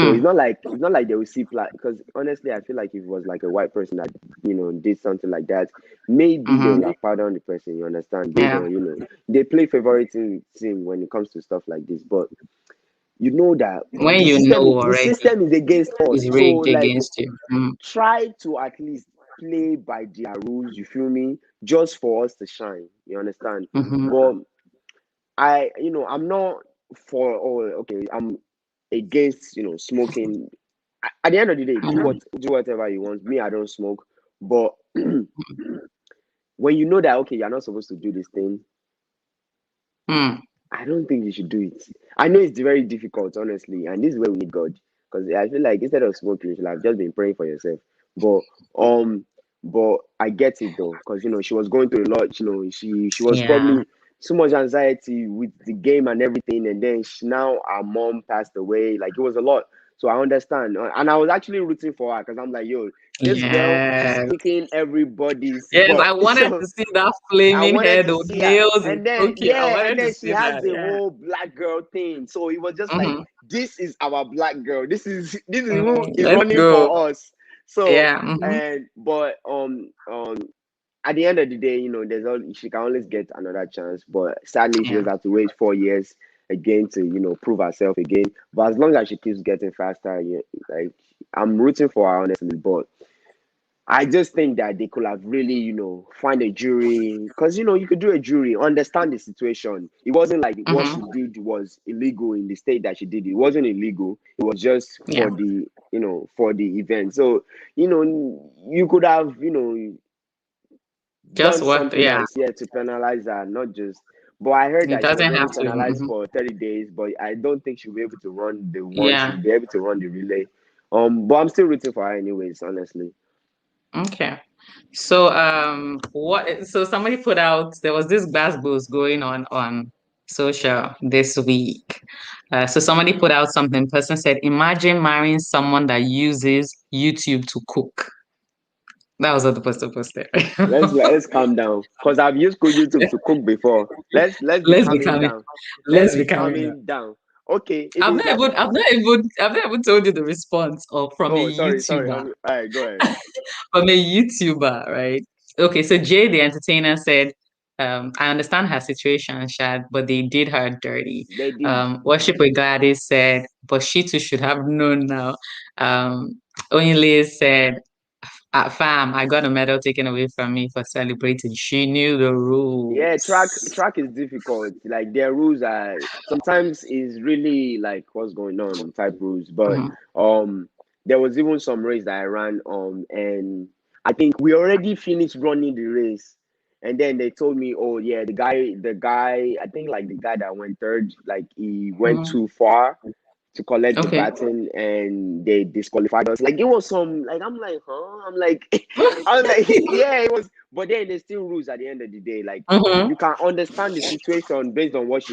So Mm, it's not like they will see black, because honestly, I feel like if it was like a white person that did something like that, maybe they will mm-hmm. have pardoned the person. You understand? Based Yeah. on they play favoritism when it comes to stuff like this, but you know that When the you system know the already system is against us. is So rigged like, against you. Mm, try to at least play by their rules. You feel me? Just for us to shine. You understand? mm-hmm. But I'm not for, okay, I'm against smoking. At the end of the day, Mm-hmm. do whatever you want. Me, I don't smoke, but when you know that, okay, you're not supposed to do this thing, Mm, I don't think you should do it. I know it's very difficult, honestly, and this is where we need God. Because I feel like instead of smoking, you should have just been praying for yourself. But um, but I get it though, because she was going through a lot. She was yeah. probably so much anxiety with the game and everything, and then now our mom passed away. Like, it was a lot. So I understand, and I was actually rooting for her because I'm like, yo, this girl is Yes. kicking everybody's Yes, butt. I wanted So to see that I flaming wanted head to or see her. nails in And then, Tokyo. I yeah, and wanted to then she see has that. the Yeah. whole black girl thing. So it was just like, Mm-hmm. this is our black girl. This is who Mm, is let's running go. for us. So, Yeah. Mm-hmm. and but at the end of the day, she can always get another chance. But sadly, she Yeah. just have to wait 4 years again to prove herself again. But as long as she keeps getting faster, yeah, like, I'm rooting for her, honestly. But I just think that they could have really, find a jury, because you could do a jury, understand the situation. It wasn't like what Mm-hmm. she did was illegal in the state that she did. It wasn't illegal. It was just Yeah. for the event. So, you could have, Just done what? something Yeah. else, yeah, to penalize her, not just. But I heard It that she was doesn't only have to. penalized Mhm. for 30 days, but I don't think she'll be able to run the one. She'll Yeah. be able to run the relay. But I'm still rooting for her anyways, honestly. Okay. So what so somebody put out there was this boost going on social this week. So somebody put out something, person said, imagine marrying someone that uses YouTube to cook. That was what the poster posted. Let's calm down. Cause I've used YouTube to cook before. Let's be Let's be calming calming. down. Let's Let's be be calming down. calming down. Okay, if it's like I've not even told you the response of from a oh sorry. YouTuber. All right, go ahead. From a YouTuber, right? Okay, so Jay the entertainer said, I understand her situation, Shad, but they did her dirty. They did. Worship with Gladys said, but she too should have known now. Only said, fam, I got a medal taken away from me for celebrating. She knew the Yeah, rules. track is difficult. Like their rules are sometimes is really like what's going on type rules. But Mhm, um there was even some race that I ran and I think we already finished running the race. And then they told me, oh yeah, the guy, I think like the guy that went third, like he went mhm. too far to collect the Okay. baton and they disqualified us. Like it was some like I'm like, huh? I'm like I was like, yeah, it was but then there's still rules at the end of the day. Like Mhm. you can understand the situation based on what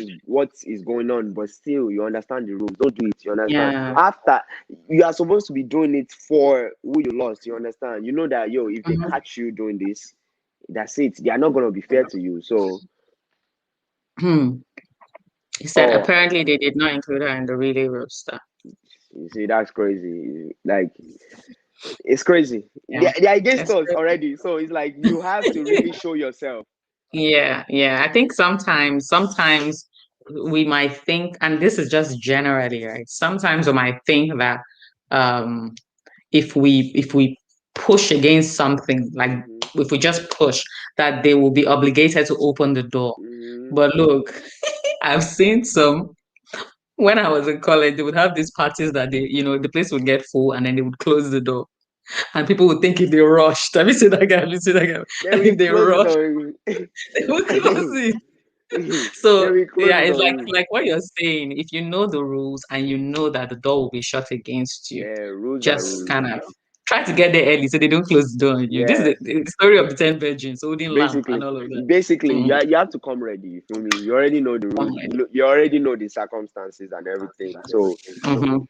is going on, but still you understand the rules. Don't do it, you understand? Yeah. After you are supposed to be doing it for who you lost, you understand? You know that yo, if they Mhm. catch you doing this, that's it. They are not gonna be fair to you. So Hmm. He said oh apparently they did not include her in the relay roster. you see that's crazy. Like it's crazy. Yeah. They're against That's us already. So it's like you have to really show yourself. Yeah, yeah. I think sometimes we might think, and this is just generally, right? Sometimes we might think that um if we push against something, like Hmm. if we just push, that they will be obligated to open the door. Hmm. But look, I've seen some when I was in college, they would have these parties that the place would get full and then they would close the door. And people would think if they rushed, have you seen that guy? Have you seen that guy? Then And we if they close it rush, on they would close it. then So we close yeah, it it's on like you. like what you're saying. If you know the rules and you know that the door will be shut against you, Yeah, rules are just rules. kind of try to get there early so they don't close the door on you. This is Yes. the story of the 10 virgins holding lamp and Basically, all of that. basically, Mhm. you have to come ready. You feel me? You already know the rules. You already know the circumstances and everything. So Mhm.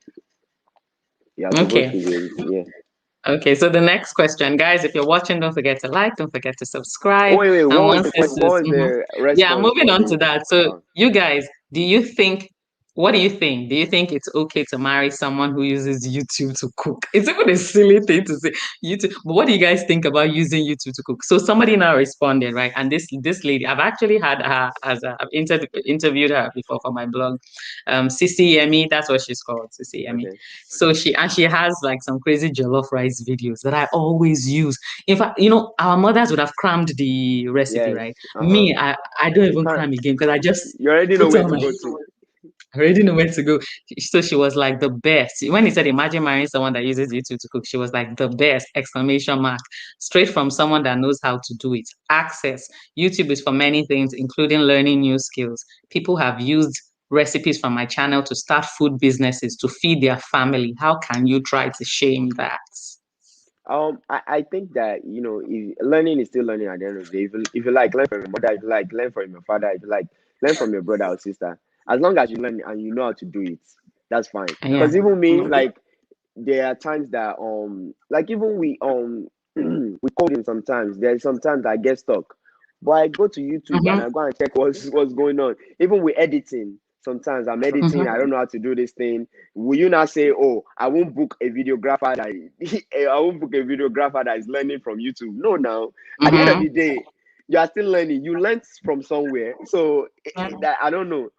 you are supposed Okay. to be able to. Yeah. Okay. So the next question, guys, if you're watching, don't forget to like, don't forget to Oh subscribe. wait. And What was once the this question? What is, was the yeah, response moving for on to the? that. So you guys, do you think? What do you think? Do you think it's okay to marry someone who uses YouTube to cook? It's even a silly thing to say YouTube, but what do you guys think about using YouTube to cook? So somebody now responded, right? And this lady, I've actually had her I've interviewed her before for my blog. Sissy Yemi, that's what she's called, Sissy Yemi. Okay. So she has like some crazy jollof rice videos that I always use. In fact, our mothers would have crammed the recipe, Yes. right? Uh-huh. Me, I don't You even can't. cram again because I just You already know put where on to my go to. I already know where to go. So she was like the best. When he said, imagine marrying someone that uses YouTube to cook, she was like the best! Exclamation mark. Straight from someone that knows how to do it. Access. YouTube is for many things, including learning new skills. People have used recipes from my channel to start food businesses to feed their family. How can you try to shame that? I think that if learning is still learning at the end of the day. If you like learn from your mother, if you like learn from your father, if you like learn from your brother or sister, as long as you learn and you know how to do it, that's fine. Yeah. Because even me, like there are times that like even we coding sometimes. There's sometimes I get stuck, but I go to YouTube and Mm-hmm. I go and check what's going on. Even with editing, sometimes I'm editing. I Mm-hmm. don't know how to do this thing. Will you not say, "Oh, I won't book a videographer that I won't book a videographer that is learning from YouTube"? No, now at the end of Mm-hmm. the day, you are still learning. You learned from somewhere, so that I don't know.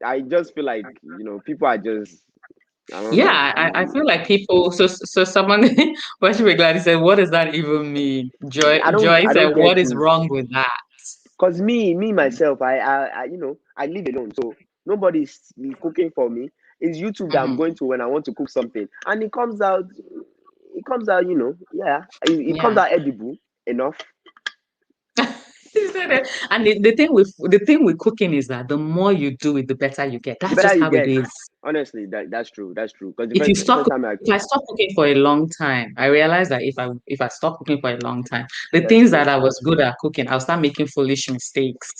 I just feel like people are just I don't know. Yeah, I feel like people. So someone, what should be glad he said, what does that even mean? Joy I don't Joy I said, don't what get is it. wrong with that? Cause me myself, I live alone, so nobody's cooking for me. It's YouTube that I'm Hmm. going to when I want to cook something, and it comes out. It comes out, yeah. It comes Yeah. out edible enough. He said it. And the thing with cooking is that the more you do it, the better you get. The That's better just you how it get. is. Honestly, that's true. That's true. Because the If you first stop, time I if I stop cooking for a long time, I realized that if I stop cooking for a long time, the that's things that true. I was good at cooking, I'll start making foolish mistakes.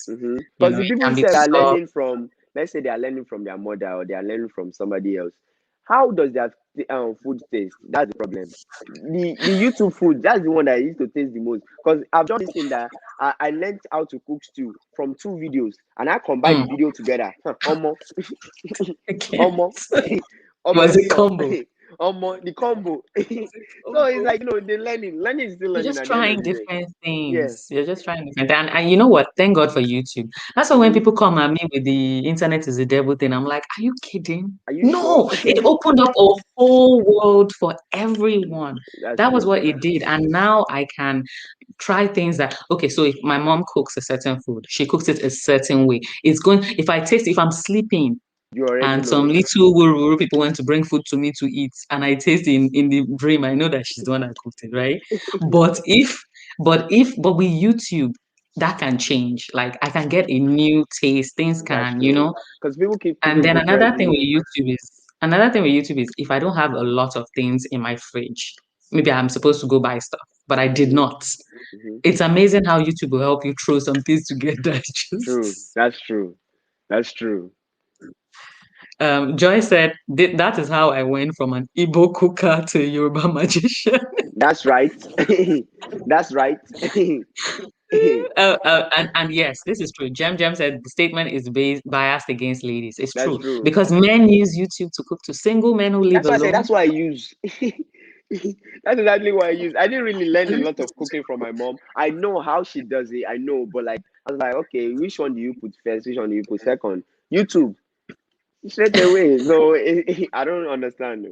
Because the It people can be say are tough. learning from, let's say they are learning from their mother or they are learning from somebody else. how does their food taste? That's the problem. The YouTube food, that's the one that I used to taste the most. Because I've done this thing that I learned how to cook stew from 2 videos, and I combine the Mm. video together. Omo, Okay. omo, It omo was a so, combo. omo the combo. So it's Combo. like the learning is still You're learning just at the end of trying the day. different Yeah. things. You're just trying different. And you know what? Thank God for YouTube. That's why when Hmm. people come at me with the internet is the devil thing, I'm like, are you kidding? Are you sure? No, it opened up a whole world for everyone. That's That was true. what it did. And now I can try things that, okay, so if my mom cooks a certain food, she cooks it a certain way. If I taste, if I'm sleeping, You already and some know. little wuru people went to bring food to me to eat, and I taste in the dream, I know that she's the one that cooked it, right? But but with YouTube, that can change. Like I can get a new taste, things That's can, true. Because people keep and cooking then for birthday. another thing with YouTube is if I don't have a lot of things in my fridge, maybe I'm supposed to go buy stuff, but I did Hmm. not. Hmm. It's amazing how YouTube will help you throw some things together. True. Just That's true. That's true. Joy said that is how I went from an Igbo cooker to a Yoruba magician. That's right. That's right. And yes, this is true. Jem said the statement is biased against ladies. It's That's true true. because men use YouTube to cook to single men who live That's why I said alone. that's why I use. That's exactly what I use. I didn't really learn a lot of cooking from my mom. I know how she does it. I know, but like I was like, okay, which one do you put first? Which one do you put second? YouTube straight away. So I don't understand.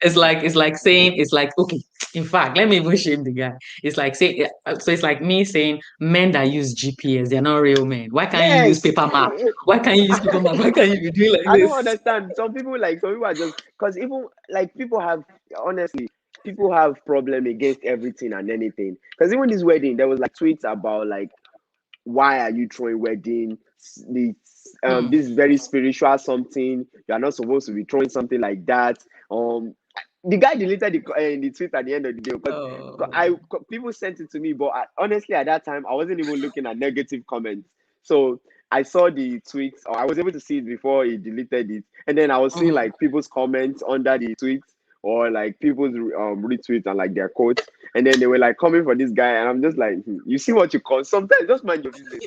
It's like okay. In fact, let me even shame the guy. It's like saying so. It's like me saying men that use GPS, they're not real men. Why can't you use Yes. paper map? Why can't you use paper map? Why can't you be doing like I don't this? understand. Some people are just because even like people have honestly people have problem against everything and anything. Because even this wedding, there was like tweets about like why are you throwing wedding? Hmm. This is very spiritual something. You are not supposed to be throwing something like that. Um, the guy deleted the tweet at the end of the day because Oh. people sent it to me, but honestly at that time I wasn't even looking at negative comments. So I saw the tweets, or I was able to see it before he deleted it, and then I was seeing Mhm. like people's comments under the tweets or like people's retweets and like their quotes, and then they were like coming for this guy, and I'm just like, you see what you call? Sometimes just mind your business.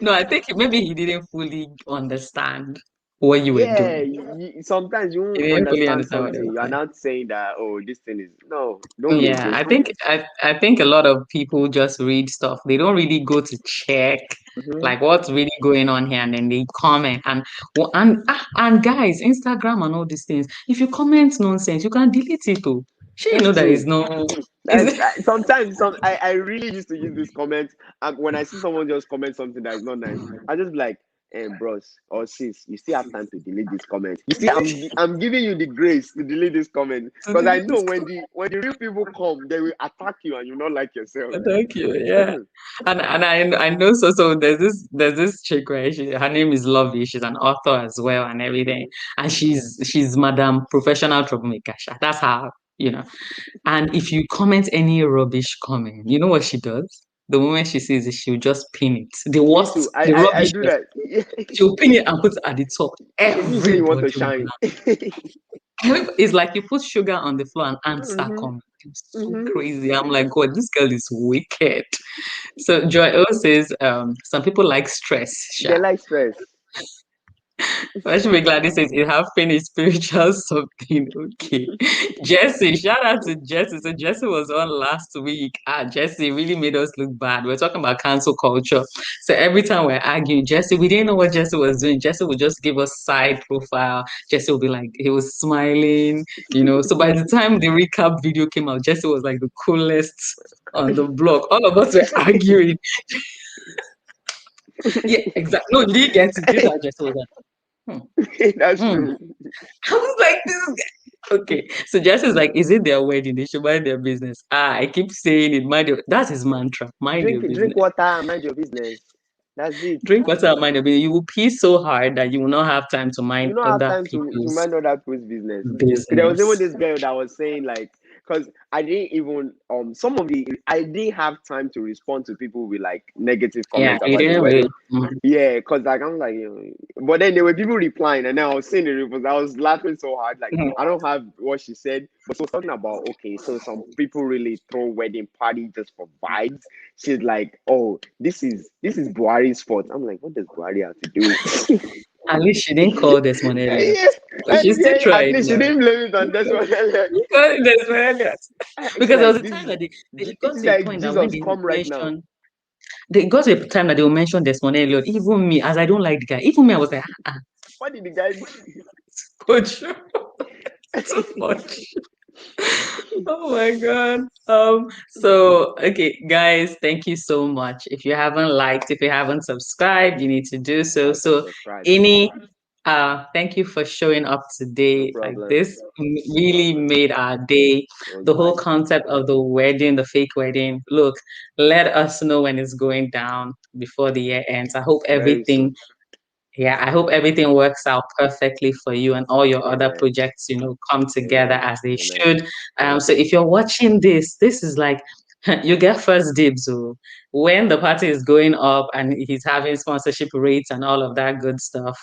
No, I think maybe he didn't fully understand what you were Yeah, doing. sometimes you He won't didn't fully understand understand what they something. were You are saying. not saying that, oh, this thing is no. Don't be a Yeah, dick. I think a lot of people just read stuff. They don't really go to check Hmm. like what's really going on here, and then they comment and guys, Instagram and all these things. If you comment nonsense, you can delete it too. Sure, you That's know there is true. no That's is sometimes I really used to use this comment. When I see someone just comment something that is not nice, I just be like, bros or sis, you still have time to delete this comment. You see, I'm giving you the grace to delete this comment to because I delete know this. when the real people come, they will attack you and you not like yourself. Thank you. Yeah. And I know so there's this chick, right? Her name is Lovey. She's an author as well and everything. Mhm. And she's Madam Professional Troublemaker. That's her, you know. And if you comment any rubbish comment, you know what she does? The moment she sees it, she'll just pin it. The Me worst, too. the I rubbish, do that. she'll pin it and put it at the top. Shebi you say you want to Everybody will shine. it's like you put sugar on the floor and ants start Hmm. coming. It's so Hmm. crazy. I'm like, God, this girl is wicked. So Joy O says, some people like stress. They Sha. like stress. I should be glad this says it have finished spiritual something. Okay. Jesse, shout out to Jesse. So Jesse was on last week. Jesse really made us look bad. We're talking about cancel culture. So every time we're arguing, Jesse, we didn't know what Jesse was doing. Jesse would just give us side profile. Jesse would be like, he was smiling, So by the time the recap video came out, Jesse was like the coolest on the block. All of us were arguing. Yeah, exactly. No, you didn't get it. This is how Jesse was like. Hmm. That's Hmm. true. I was like, this guy. Okay. So Jess is like, is it their wedding? They should mind their business. I keep saying it. That's his mantra. Mind your Drink business. water and mind your business. That's it. Drink water and mind your business. You will pee so hard that you will not have time to You mind don't have other time to people's mind other people's business. 'Cause there was even business. this girl that was saying like, because I didn't even some of the I didn't have time to respond to people with like negative Yeah, comments you about the didn't really. wedding. Yeah, because like I'm like, but then there were people replying, and then I was seeing the replies. I was laughing so hard. Like Mhm. I don't have what she said, but she was talking about okay, so some people really throw wedding party just for vibes. She's like, oh, this is Buhari's fault. I'm like, what does Buhari have to do with? At least she didn't call Desmond Elliot, Yeah, but she still yeah, at tried least you now. didn't blame it on this one. She called Desmond Elliot It's because there was like a this time is that they this got is to a like point that when Jesus come right now. they got to a time that they will mention Desmond Elliot. Even me, as I don't like the guy, even me, I was like, What did the guy coach, too much. Oh my God. So okay, guys, thank you so much. If you haven't liked, if you haven't subscribed, you need to do so. like and So subscribe? any thank you for showing up No today. Like problem. this No really problem. made our day. It was The whole vibes. concept of the wedding, the fake wedding. Look, let us know when it's going down before the year ends. I hope Very soon. everything yeah, I hope everything works out perfectly for you and all your other Amen. projects, come together Amen. as they Amen. should. So if you're watching this is like you get first dibs. Oh, when the party is going up and he's having sponsorship rates and all of that good stuff.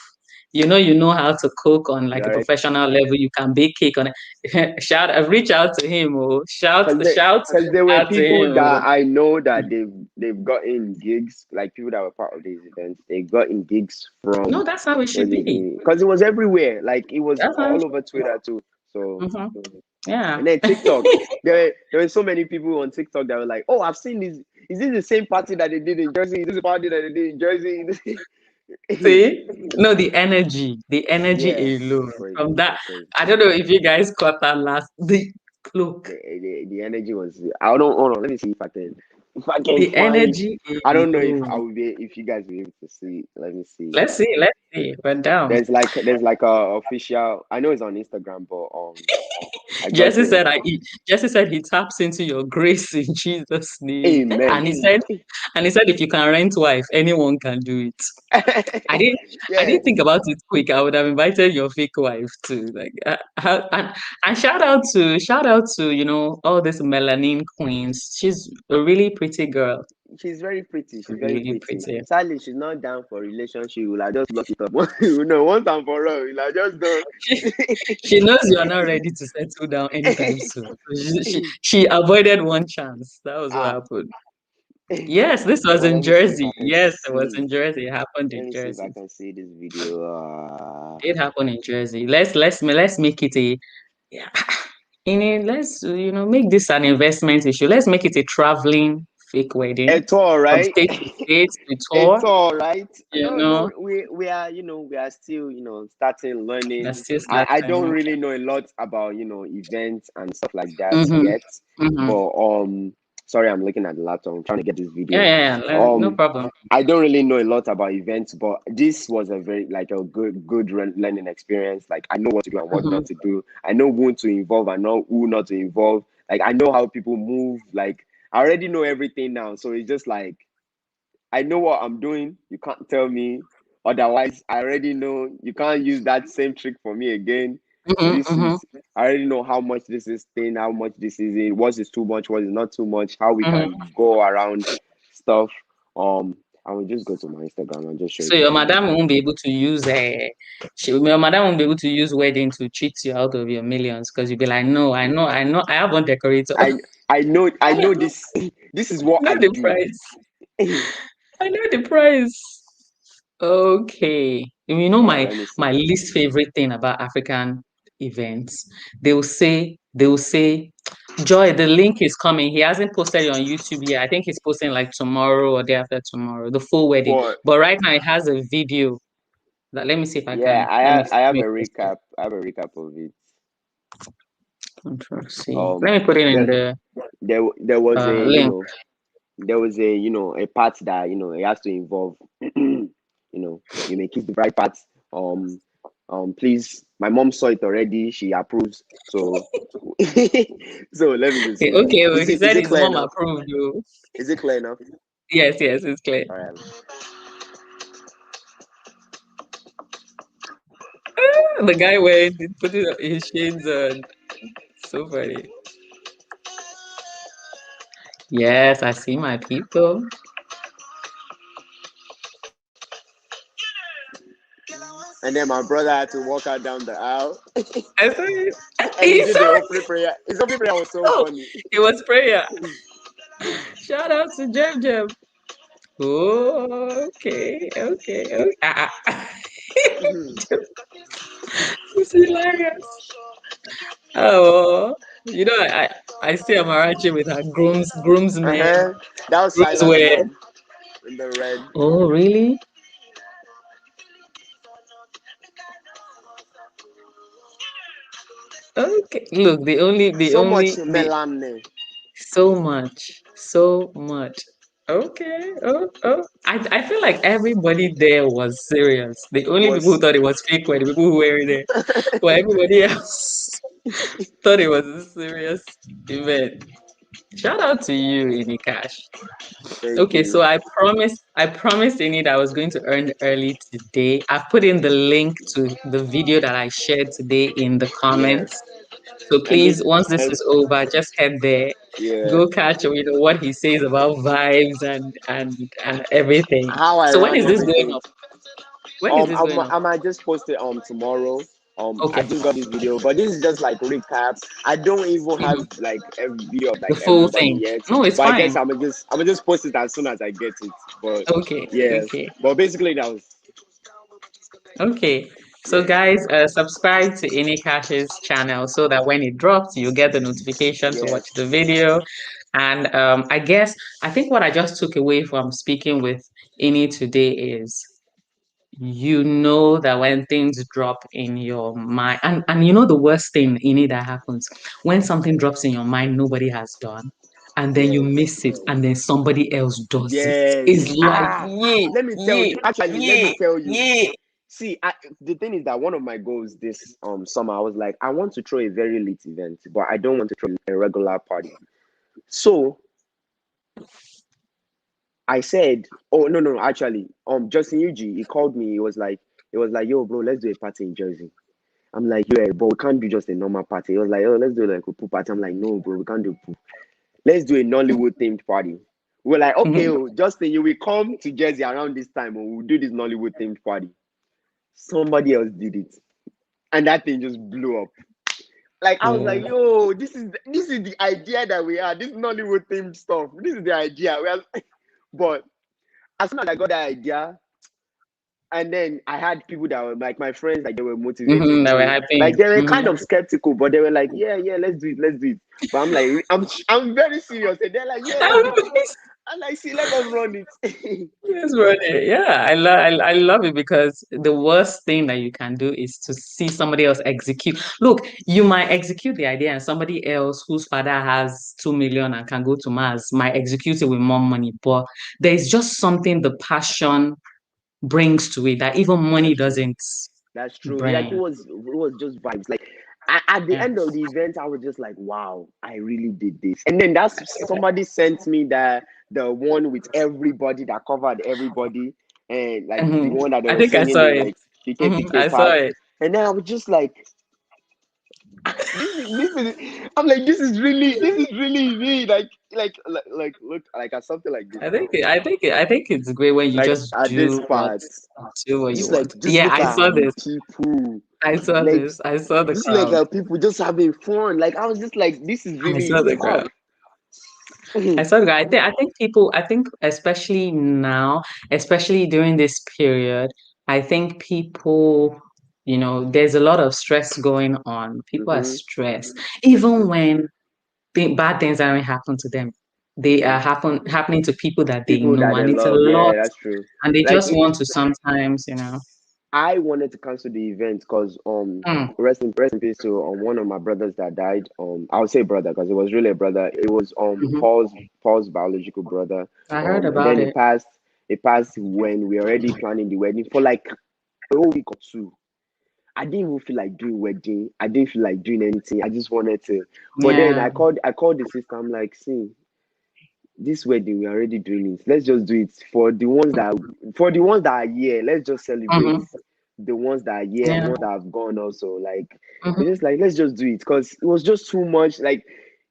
You know how to cook on You like a already professional level. You can bake cake on it. Reach out to him. Oh, shout because there were out to people him. Oh. that I know that they've gotten gigs, like people that were part of these events. They gotten gigs No, from that's how it should was it be. because it was everywhere. Like it was That's how it all should over Twitter too. So be. Yeah. and then TikTok. There were so many people on TikTok that were like, "Oh, I've seen this. Is this the same party that they did in Jersey? Is this the party that they did in Jersey?" See? No, the Yeah, energy it was alone crazy. from It that. was crazy. I don't know if you guys caught that last. The look, The energy was. I don't hold on. Let me see if I can the find. energy I don't know if I alone. will be if you guys will be able to see it. Let me see. Let's see. Let's see. We're down. There's like a official. I know it's on Instagram, but I got Jesse the said, Jesse said he taps into your grace in Jesus' name, amen. and he said, if you can rent wife, anyone can do it. I didn't I Yeah, didn't think about it quick. I would have invited your fake wife too. Like and shout out to all these melanin queens. She's a really pretty girl. she's very pretty. She's very Really pretty. pretty. Sadly, she's not down for relationship. Will I just lock it up? No, once and for all. Will I just don't. She, she knows you are not ready to settle down anytime soon. She avoided one chance. That was what Ah, happened. Yes, this was but in let me see if Jersey. I can Yes, it was see. in Jersey. It happened Let in me see if I Jersey. can see this video. It happened in Jersey. Let's make it a yeah. Let's make this an investment issue. Let's make it a traveling fake wedding It's all from right. state to state to It's tour. all right. You No, know, no, we are we are still starting that's learning. still I don't starting. really know a lot about events and stuff like that Mm-hmm. yet, Mm-hmm. but sorry, I'm looking at the laptop. I'm trying to get this Yeah, video. yeah, yeah. No Um, problem. I don't really know a lot about events, but this was a very like a good learning experience. Like I know what to do and what Mm-hmm. not to do. I know who to involve and know who not to involve. Like I know how people move. Like I already know everything now, so it's just like I know what I'm doing. You can't tell me otherwise. I already know you can't use that same trick for me again. Mm-hmm. This Mm-hmm. is I already know how much this is thin, how much this is in, what is too much, what is not too much, how we Mm-hmm. can go around stuff. I will just go to my Instagram and just show So it to your you madam guys. won't be able to use your madam won't be able to use wedding to cheat you out of your millions because you'll be like, no, I have one decorator. I I know this this is what I know I the do. price. I know the price. Okay. All right, let me see. My least favorite thing about African events. They will say, Joy, the link is coming. He hasn't posted it on YouTube yet. I think he's posting like tomorrow or day after tomorrow, the full wedding. For But right now it has a video. Let me see if I yeah, can let me I let have a me post it. recap. I have a recap of it. Control C. Um, Let me put it in there the there was a link. there was a a part that it has to involve you may kiss the bride part. um Please, my mom saw it already, she approves. So so let me just Okay, see. okay. Well, is he it is said it his clear mom enough? approved you. Is it clear enough? Yes, yes, it's clear. All right. The guy went, he put it, his shades on. So funny. Yes, I see my people. And then my brother had to walk out down the aisle, I saw it. and he He did saw the it. opening prayer. His opening prayer was so Oh, funny. it was prayer. Shout out to Jem Jem. Oh, okay, okay, okay. It's hilarious. Oh, I see Amarachi with her groomsmen, Uh-huh. That was Silas groomswear. mom in the red. Oh, really? Okay. Look, the So much only, the melanne. so much, so much. Okay. Oh, oh. I feel like everybody there was serious. The only people who Was thought it was fake were the people who were there. But everybody else thought it was a serious event. Shout out to you, Inikash. thank Okay, you. so I promised Ini that I was going to earn early today. I've put in the link to the video that I shared today in the Yeah. comments. So And please, this once this and is over, just head there, yeah. go catch what he says about vibes and everything. How I So when ran is this going everything. up? When is this going up? I might just post it tomorrow. I Okay. just got this video, but this is just like recap. I don't even have Mhm. like a video of The like full everybody thing. yet. No, it's But I guess fine. I'm just post it as soon as I get it. But Okay. yeah. Okay. But basically that was Okay. So yeah. guys, subscribe to Inikash's channel so that when it drops, you get the notification to watch Yes. the video. And I think what I just took away from speaking with Ini today is that when things drop in your mind, and the worst thing Ini that happens when something drops in your mind nobody has done, and then you Yes. miss it, and then somebody else does it. Yes. It's like Ah, yeah, let me tell yeah, you. Actually, let me yeah, tell you. yeah. See, the thing is that one of my goals this summer, I was like, I want to throw a very late event, but I don't want to throw a regular party. So I said, oh no, no, actually, Justin Yuji, he called me. He was like, yo, bro, let's do a party in Jersey. I'm like, yeah, but we can't do just a normal party. He was like, oh, let's do like a pool party. I'm like, no, bro, we can't do pool. Let's do a Nollywood themed party. We're like, okay, Mhm. oh, Justin, you will come to Jersey around this time and we'll do this Nollywood themed party. Somebody else did it. And that thing just blew up. Like I was like, Oh. yo, this is the idea that we are. This Nollywood themed stuff. This is the idea. But as soon as I got that idea, and then I had people that were like my friends, like they were motivated That we're too. hyping. Like they were kind of skeptical, but they were like, yeah, yeah, let's do it, let's do it. But I'm like, I'm very serious. And they're like, yeah, let's do it. And I see, let us run it. Yes, brother. Yeah, I love it because the worst thing that you can do is to see somebody else execute. Look, you might execute the idea, and somebody else whose father has 2 million and can go to Mars might execute it with more money. But there is just something the passion brings to it that even money That's true. doesn't That's true. Like it bring. was, it was just vibes. Like at the Yeah. end of the event, I was just like, wow, I really did this. And then that's somebody sent me the one with everybody that covered everybody, and like the Mhm. one that they I were think I singing saw the it. like PK I saw part. it. And then I was just like, I'm like, this is really me. Like look like at something like this now. I think it's great when you Like just at this part, do what you just like want. just Yeah, look I at saw this. people. I saw Like this. I saw the just like crowd. people just having fun. Like I was just like, this is I really saw the wow. crowd. I saw the crowd. I think especially now, especially during this period, I think people, there's a lot of stress going on. People are Mm-hmm. stressed. Mm-hmm. Even when bad things aren't happening to them, they are happening to people that they People know. that they And it's a love, lot. yeah, that's true. And they Like just want to sometimes. I wanted to cancel the event because Mm, rest in peace to one of my brothers that died. I would say brother because it was really a brother. It was mhm. Paul's biological brother. I heard And about then it. it passed when we were already planning the wedding for like a whole week or two. I didn't even feel like doing wedding. I didn't feel like doing anything. I just wanted to. But then Yeah. I called the sister. I'm like, see, this wedding we're already doing it. Let's just do it for the ones that are here. Let's just celebrate Hmm. the ones that are here and the Yeah. ones that have gone also. Like Hmm. we're just like let's just do it because it was just too much. Like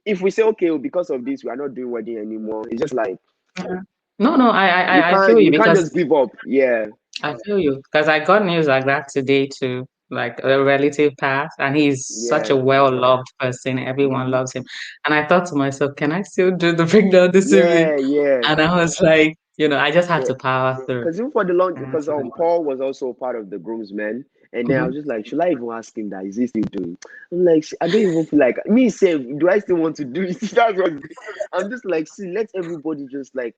if we say okay, because of this, we are not doing wedding anymore, it's just like Yeah. No, no, you I feel can't you you can't because just give up. Yeah, I feel you because I got news like that today too. Like a relative passed, and he's such yeah, a well-loved person. Everyone hmm, loves him. And I thought to myself, can I still do the breakdown this evening? yeah, yeah. And I was like, I just had to power through. Because even for the long, I had because to. Paul was also part of the groomsmen, and then I was Mhm. just like, should I even ask him that? Is he still doing? I'm like, I don't even feel like me say, do I still want to do it? That's what I'm just like, see, let everybody just like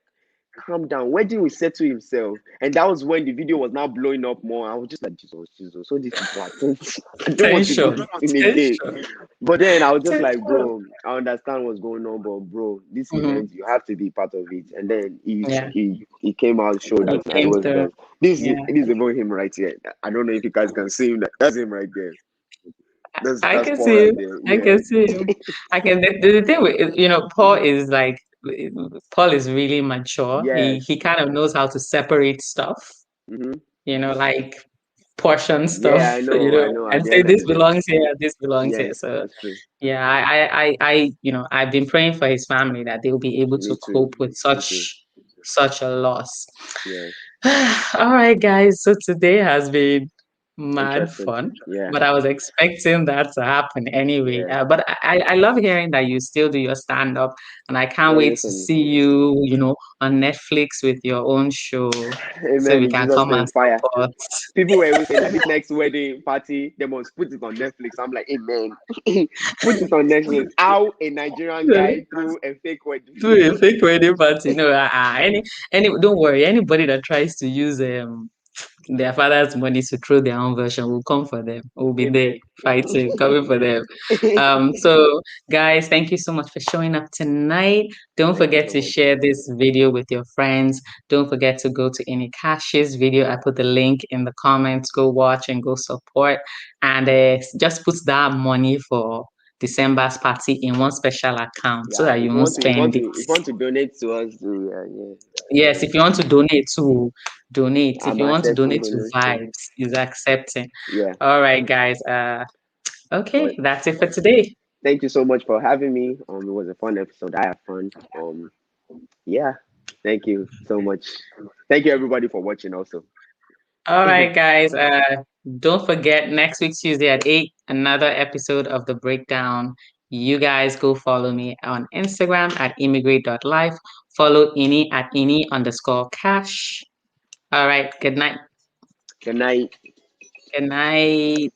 calm down. Wedding will settle himself, and that was when the video was now blowing up more. I was just like, Jesus, Jesus, so these people are tense. I don't want to do Tension, this thing again. tension, But then I was just like, tension. bro, I understand what's going on, but bro, this Mhm. event you have to be part of it. And then Yeah, he came out, showed he us, and it came was through. just this Yeah. is about him right here. I don't know if you guys can see him. That's him right there. I That's can Paul see right him. there. I Yeah. can see him. I can. The thing with Paul is like Paul is really mature. Yes. He kind of knows how to separate stuff. Hmm. Like portion Yeah, stuff. I know. At And the say end of this the day, belongs here, this belongs here. yes, So that's true. yeah, I've been praying for his family that they'll be able Me to too. cope with Me too. such a loss. Yes. All right, guys. So today has been mad Interesting. fun, Yeah. but I was expecting that to happen anyway. Yeah. But I love hearing that you still do your stand up, and I can't Yeah. wait to Listen. see you, on Netflix with your own show, so Amen. we In can Jesus' come and name, fire. support. People were always saying that this next wedding party, they must put it on Netflix. I'm like, amen. Put it on Netflix. How a Nigerian guy threw a fake wedding. Do a fake wedding party. No, don't worry. Anybody that tries to use their father's money to throw their own version will come for them. We'll be there Amen. fighting, coming for them. So guys, thank you so much for showing up tonight. Don't Thank you forget so to much. share this video with your friends. Don't forget to go to any Cash's video. I put the link in the comments. Go watch and go support. And just put that money for December's party in one special account so Yeah, that you won't spend it. if you want to donate to us, yeah, yeah, Yes, if you want to donate to donate. If I'm you want to accepting donate to donation. Vibes, is accepting. Yeah, All right, guys. but Okay, that's it for today. thank you so much for having me. It was a fun episode. I had fun. Yeah, thank you so much. Thank you everybody for watching. Also, All right, guys. Don't forget next week Tuesday at 8, another episode of the breakdown. You guys go follow me on Instagram at immigrate.life. Follow Ini at Ini_cash. All right, good night. good night. Good night.